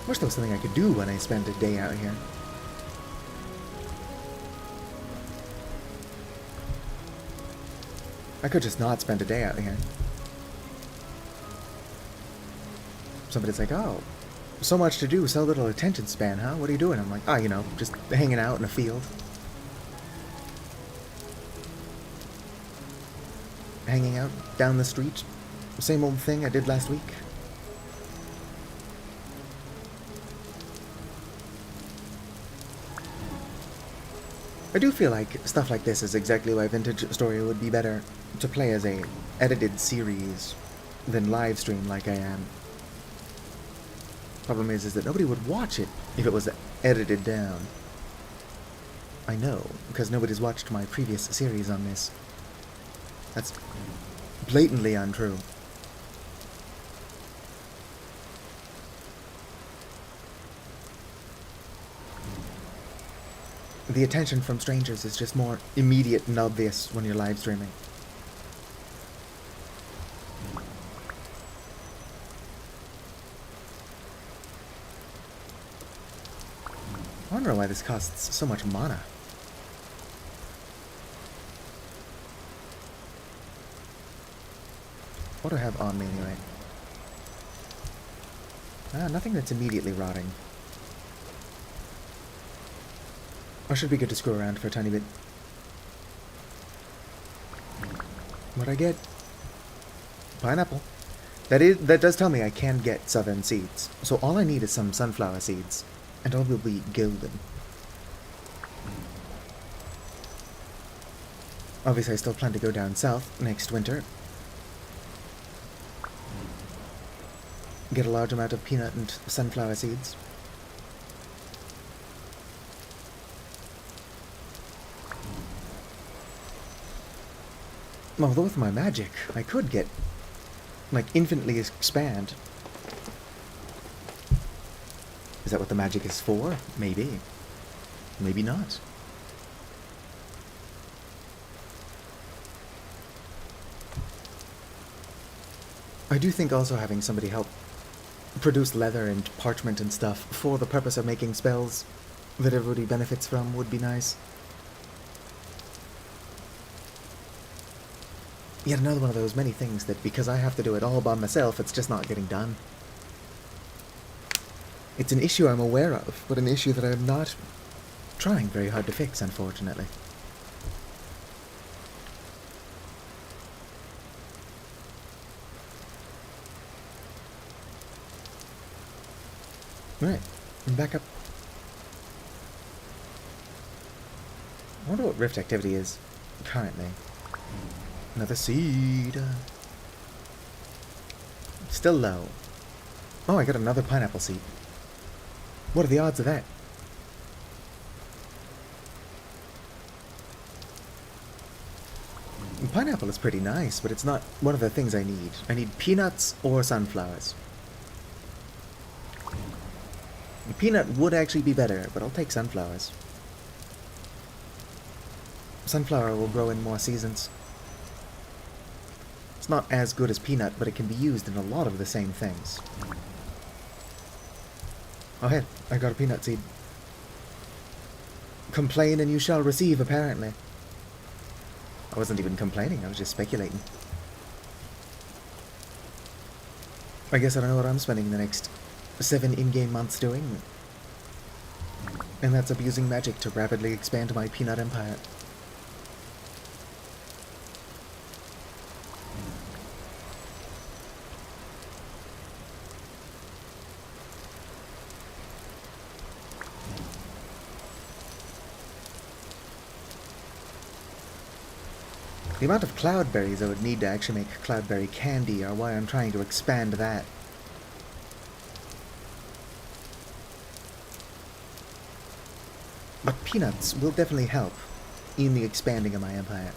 Wish there was something I could do when I spend a day out here. I could just not spend a day out here. Somebody's like, oh, so much to do, so little attention span, huh? What are you doing? I'm like, oh, you know, just hanging out in a field. Hanging out down the street. Same old thing I did last week. I do feel like stuff like this is exactly why Vintage Story would be better to play as a edited series than live stream like I am. Problem is that nobody would watch it if it was edited down. I know, because nobody's watched my previous series on this. That's blatantly untrue. The attention from strangers is just more immediate and obvious when you're live streaming. I wonder why this costs so much mana. What do I have on me anyway? Ah, nothing that's immediately rotting. I should be good to screw around for a tiny bit. What'd I get? Pineapple. That does tell me I can get southern seeds. So all I need is some sunflower seeds. And all will be golden. Obviously I still plan to go down south next winter. Get a large amount of peanut and sunflower seeds. Although with my magic, I could get, like, infinitely expand. Is that what the magic is for? Maybe. Maybe not. I do think also having somebody help produce leather and parchment and stuff for the purpose of making spells that everybody benefits from would be nice. Yet another one of those many things that because I have to do it all by myself, it's just not getting done. It's an issue I'm aware of, but an issue that I'm not trying very hard to fix, unfortunately. Alright, I'm back up. I wonder what Rift activity is currently. Another seed. Still low. Oh, I got another pineapple seed. What are the odds of that? Pineapple is pretty nice, but it's not one of the things I need. I need peanuts or sunflowers. Peanut would actually be better, but I'll take sunflowers. Sunflower will grow in more seasons. It's not as good as peanut, but it can be used in a lot of the same things. Oh hey, I got a peanut seed. Complain and you shall receive, apparently. I wasn't even complaining, I was just speculating. I guess I don't know what I'm spending the next 7 in-game months doing. And that's abusing magic to rapidly expand my peanut empire. The amount of cloudberries I would need to actually make cloudberry candy are why I'm trying to expand that. But peanuts will definitely help in the expanding of my empire.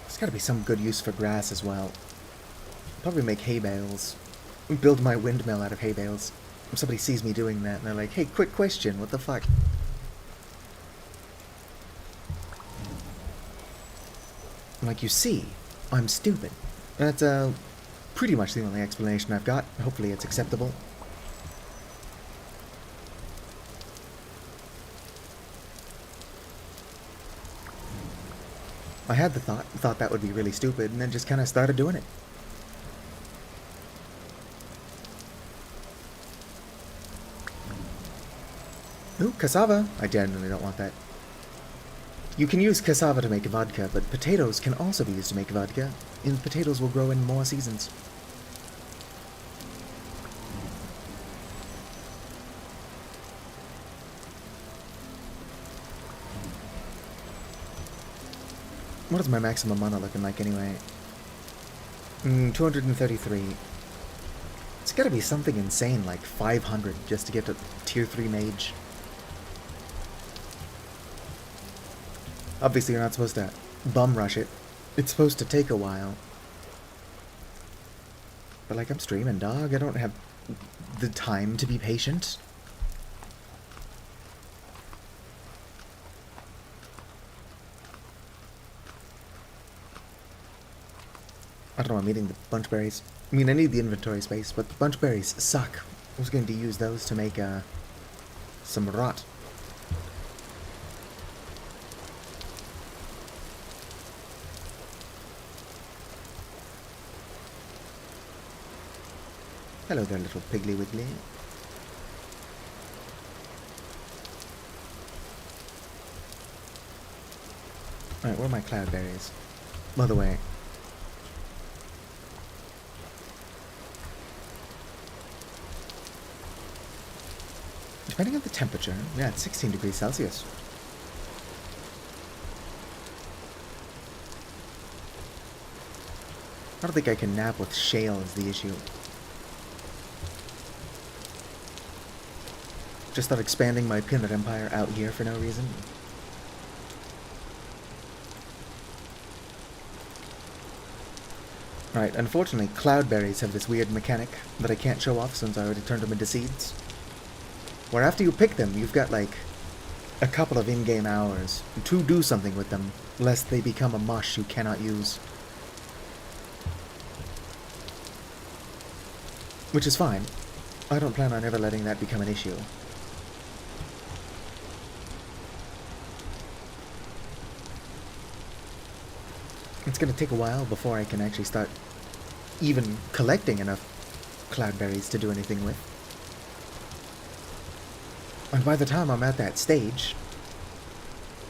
There's gotta be some good use for grass as well. Probably make hay bales. Build my windmill out of hay bales. If somebody sees me doing that and they're like, hey, quick question, what the fuck? I'm like, you see, I'm stupid. That's pretty much the only explanation I've got. Hopefully it's acceptable. I had the thought that would be really stupid, and then just kind of started doing it. Ooh, cassava! I genuinely don't want that. You can use cassava to make vodka, but potatoes can also be used to make vodka, and potatoes will grow in more seasons. What is my maximum mana looking like anyway? 233. It's gotta be something insane like 500 just to get to tier 3 mage. Obviously you're not supposed to bum rush it. It's supposed to take a while. But like, I'm streaming, dog. I don't have the time to be patient. I don't know, I'm eating the bunchberries. I mean, I need the inventory space, but the bunchberries suck. I was going to use those to make some rot. Hello there, little Piggly Wiggly. Alright, where are my cloudberries? By the way. Depending on the temperature, yeah, it's 16 degrees Celsius. I don't think I can nap with shale is the issue. Just start expanding my peanut empire out here for no reason. Right, unfortunately, cloudberries have this weird mechanic that I can't show off since I already turned them into seeds. Where after you pick them, you've got like a couple of in-game hours to do something with them, lest they become a mush you cannot use. Which is fine. I don't plan on ever letting that become an issue. It's gonna take a while before I can actually start even collecting enough cloudberries to do anything with. And by the time I'm at that stage,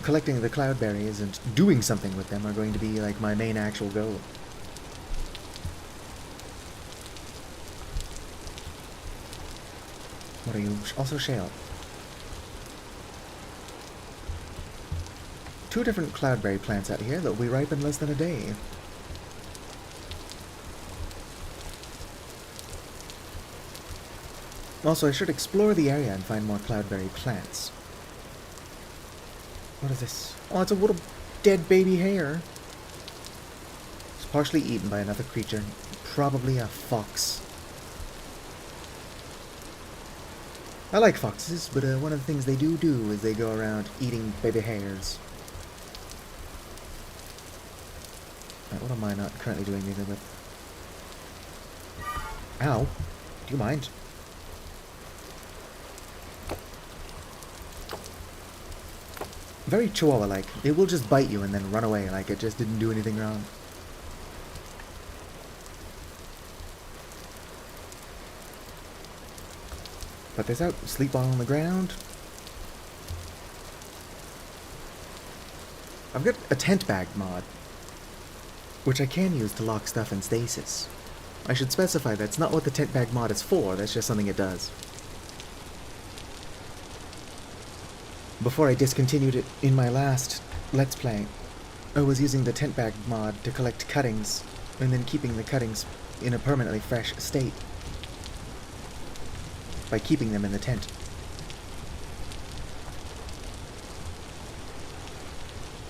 collecting the cloudberries and doing something with them are going to be like my main actual goal. What are you? Also shale. 2 different cloudberry plants out here that will be ripe in less than a day. Also, I should explore the area and find more cloudberry plants. What is this? Oh, it's a little dead baby hare. It's partially eaten by another creature. Probably a fox. I like foxes, but one of the things they do is they go around eating baby hares. Right, what am I not currently doing anything with? Ow. Do you mind? Very Chihuahua-like. It will just bite you and then run away like it just didn't do anything wrong. Put this out. Sleep ball on the ground. I've got a tent bag mod, which I can use to lock stuff in stasis. I should specify that's not what the tent bag mod is for, that's just something it does. Before I discontinued it in my last Let's Play, I was using the tent bag mod to collect cuttings, and then keeping the cuttings in a permanently fresh state by keeping them in the tent.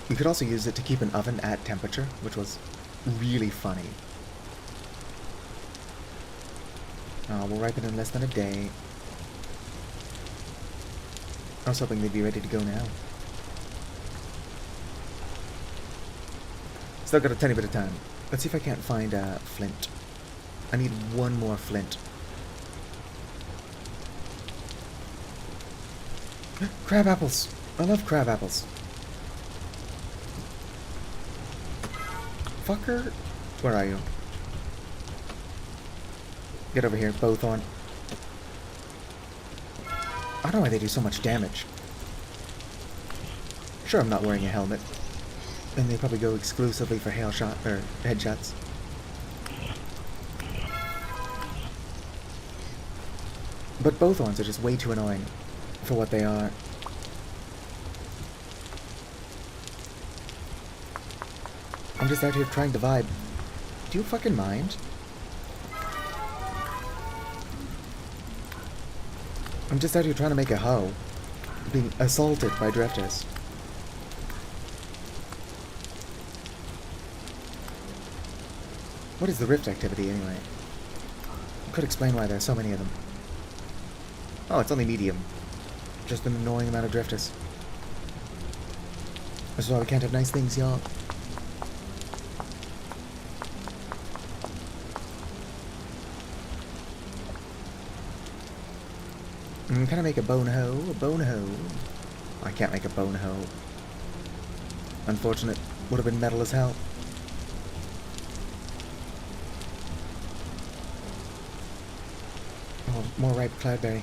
You could also use it to keep an oven at temperature, which was really funny. We'll ripen in less than a day. I was hoping they'd be ready to go now. Still got a tiny bit of time. Let's see if I can't find flint. I need one more flint. Crab apples! I love crab apples. Fucker! Where are you? Get over here, both on. I don't know why they do so much damage. Sure, I'm not wearing a helmet. And they probably go exclusively for hail shot or headshots. But both ones are just way too annoying for what they are. I'm just out here trying to vibe. Do you fucking mind? I'm just out here trying to make a hoe. Being assaulted by drifters. What is the rift activity anyway? Could explain why there's so many of them. Oh, it's only medium. Just an annoying amount of drifters. This is why we can't have nice things, y'all. Can I make a bone hoe? A bone hoe? I can't make a bone hoe. Unfortunate. Would have been metal as hell. Oh, more ripe cloudberry.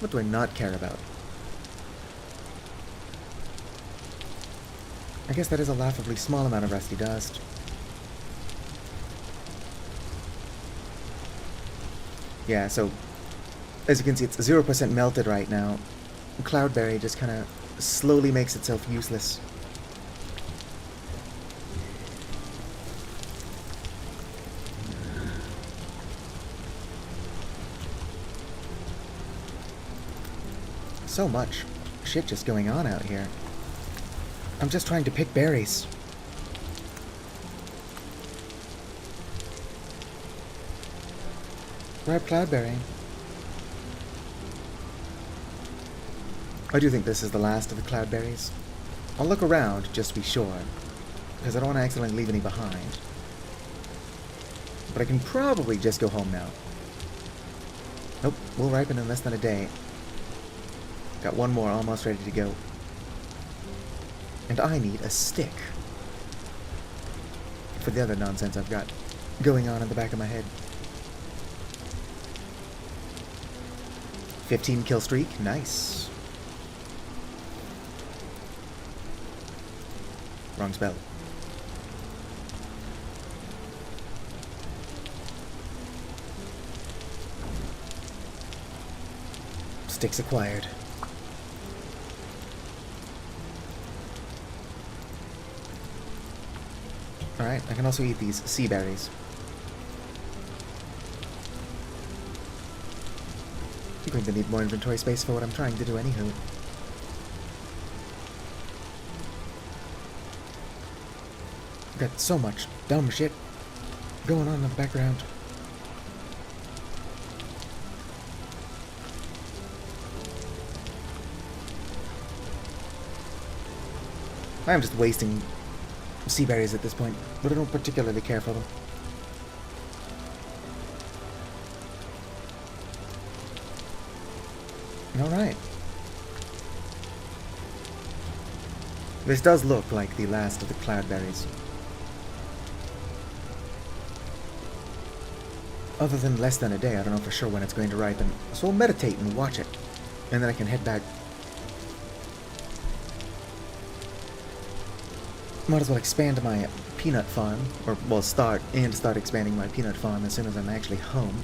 What do I not care about? I guess that is a laughably small amount of rusty dust. Yeah, so, as you can see, it's 0% melted right now. Cloudberry just kind of slowly makes itself useless. So much shit just going on out here. I'm just trying to pick berries. Ripe cloudberry. I do think this is the last of the cloudberries. I'll look around just to be sure, because I don't want to accidentally leave any behind. But I can probably just go home now. Nope, we'll ripen in less than a day. Got one more almost ready to go. And I need a stick for the other nonsense I've got going on in the back of my head. 15 kill streak, nice. Wrong spell. Sticks acquired. Alright, I can also eat these sea berries. I'm going to need more inventory space for what I'm trying to do anywho. Got so much dumb shit going on in the background. I'm just wasting sea berries at this point, but I don't particularly care for them. Alright. This does look like the last of the cloudberries. Other than less than a day, I don't know for sure when it's going to ripen. So we'll meditate and watch it. And then I can head back. Might as well expand my peanut farm. Or, well, start expanding my peanut farm as soon as I'm actually home.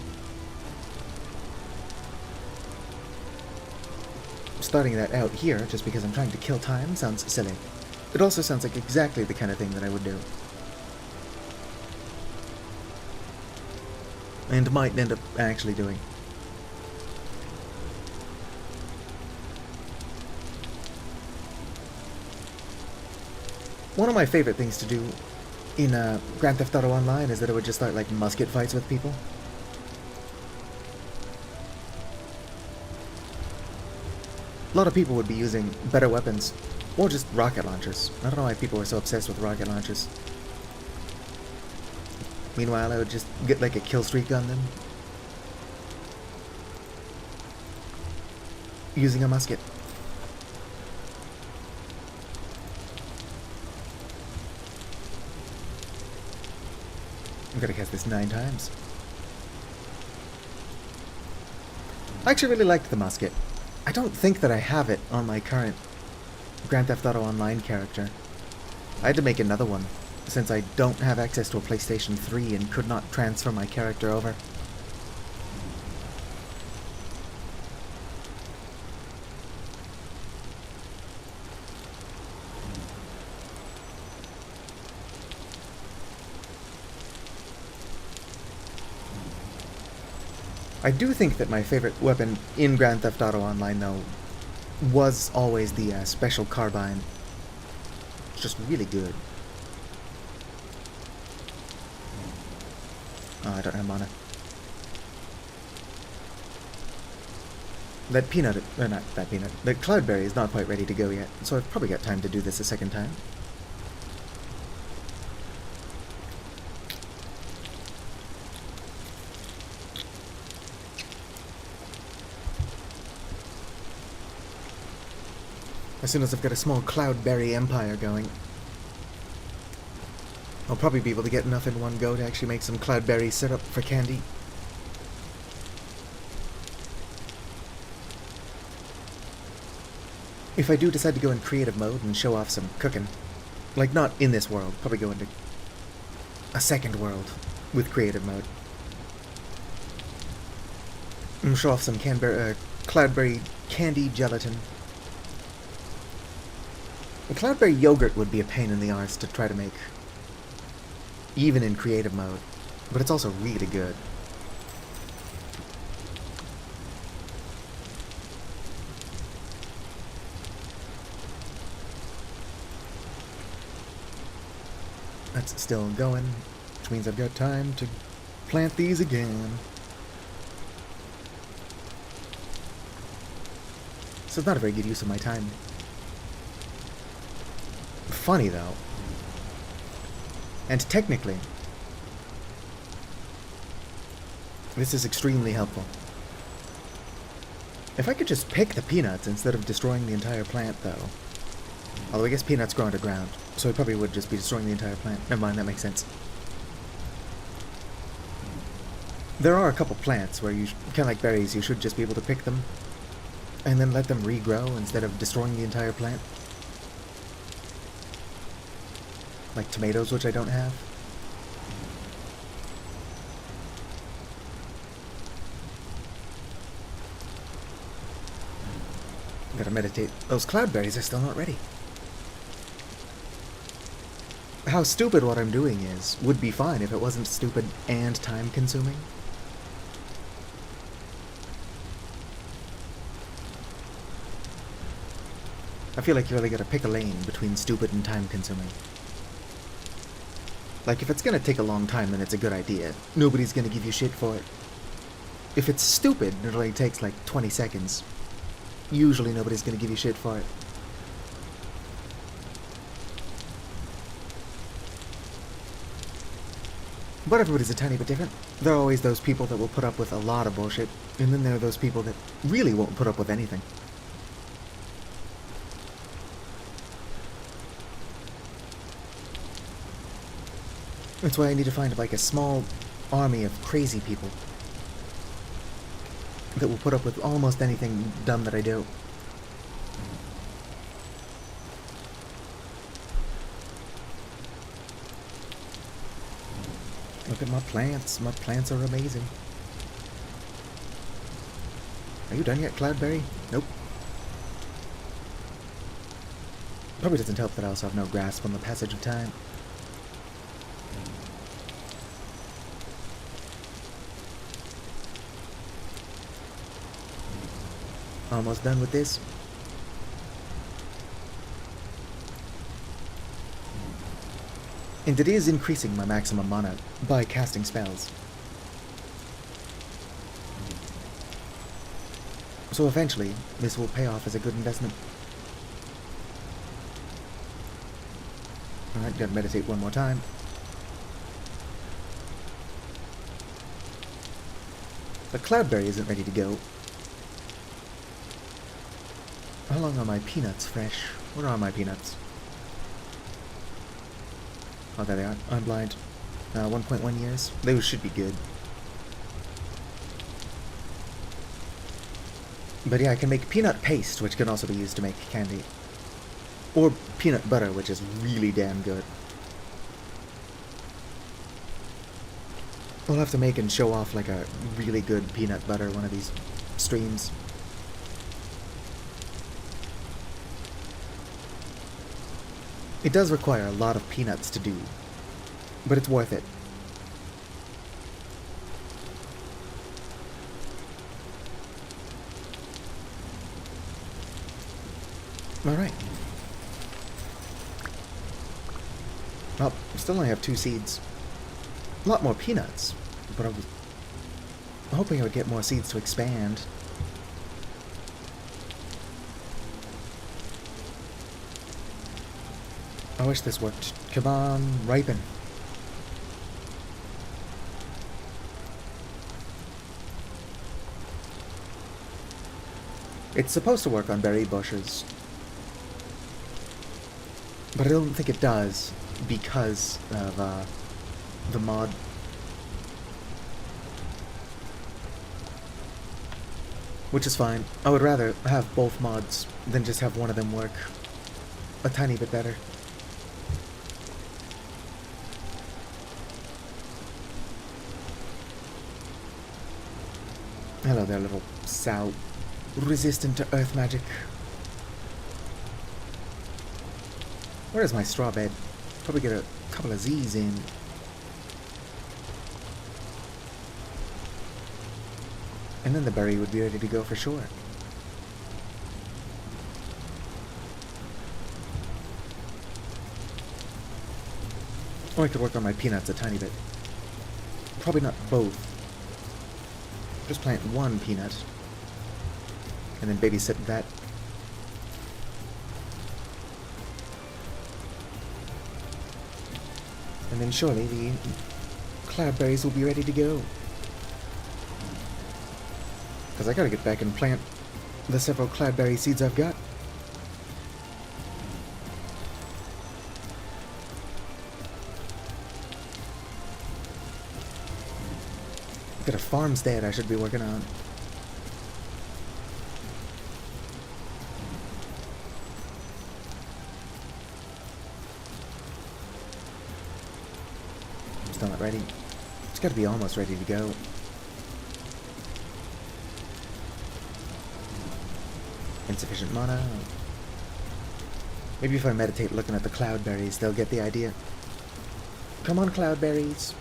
Starting that out here, just because I'm trying to kill time, sounds silly. It also sounds like exactly the kind of thing that I would do. And might end up actually doing. One of my favorite things to do in Grand Theft Auto Online is that I would just start like musket fights with people. A lot of people would be using better weapons, or just rocket launchers. I don't know why people are so obsessed with rocket launchers. Meanwhile, I would just get like a kill streak on them. Using a musket. I'm gonna cast this 9 times. I actually really liked the musket. I don't think that I have it on my current Grand Theft Auto Online character. I had to make another one, since I don't have access to a PlayStation 3 and could not transfer my character over. I do think that my favorite weapon in Grand Theft Auto Online, though, was always the Special Carbine. It's just really good. Oh, I don't have mana. That peanut, or not that peanut, the cloudberry is not quite ready to go yet, so I've probably got time to do this a second time. As soon as I've got a small cloudberry empire going, I'll probably be able to get enough in one go to actually make some cloudberry syrup for candy. If I do decide to go in creative mode and show off some cooking, like not in this world, probably go into a second world with creative mode. And show off some cloudberry candy gelatin. Cloudberry yogurt would be a pain in the arse to try to make, even in creative mode, but it's also really good. That's still going, which means I've got time to plant these again. So it's not a very good use of my time. Funny though, and technically, this is extremely helpful. If I could just pick the peanuts instead of destroying the entire plant though, although I guess peanuts grow underground, so I probably would just be destroying the entire plant. Never mind, that makes sense. There are a couple plants where you, kind of like berries, you should just be able to pick them and then let them regrow instead of destroying the entire plant. Like tomatoes, which I don't have. Gotta meditate. Those cloudberries are still not ready. How stupid what I'm doing is would be fine if it wasn't stupid and time-consuming. I feel like you really gotta pick a lane between stupid and time-consuming. Like, if it's gonna take a long time, then it's a good idea. Nobody's gonna give you shit for it. If it's stupid, it only takes like 20 seconds. Usually nobody's gonna give you shit for it. But everybody's a tiny bit different. There are always those people that will put up with a lot of bullshit, and then there are those people that really won't put up with anything. That's why I need to find like a small army of crazy people that will put up with almost anything dumb that I do. Look at my plants. My plants are amazing. Are you done yet, Cloudberry? Nope. Probably doesn't help that I also have no grasp on the passage of time. Almost done with this. And it is increasing my maximum mana by casting spells. So eventually, this will pay off as a good investment. Alright, gotta meditate one more time. The Cloudberry isn't ready to go. How long are my peanuts fresh? Where are my peanuts? Oh, there they are. I'm blind. 1.1 years. Those should be good. But yeah, I can make peanut paste, which can also be used to make candy. Or peanut butter, which is really damn good. We'll have to make and show off like a really good peanut butter one of these streams. It does require a lot of peanuts to do, but it's worth it. Alright. Well, still only have 2 seeds. A lot more peanuts, but I was hoping I would get more seeds to expand. I wish this worked. Come on, ripen. It's supposed to work on berry bushes, but I don't think it does because of the mod. Which is fine. I would rather have both mods than just have one of them work a tiny bit better. Hello there, little sow. Resistant to earth magic. Where is my straw bed? Probably get a couple of Z's in. And then the berry would be ready to go for sure. Or I could work on my peanuts a tiny bit. Probably not both. Just plant one peanut, and then babysit that. And then surely the cloudberries will be ready to go. Because I gotta get back and plant the several cloudberry seeds I've got. Got a farmstead I should be working on. Still not ready. It's gotta be almost ready to go. Insufficient mana. Maybe if I meditate looking at the cloudberries, they'll get the idea. Come on, cloudberries.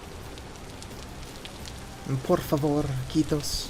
Por favor, quitos.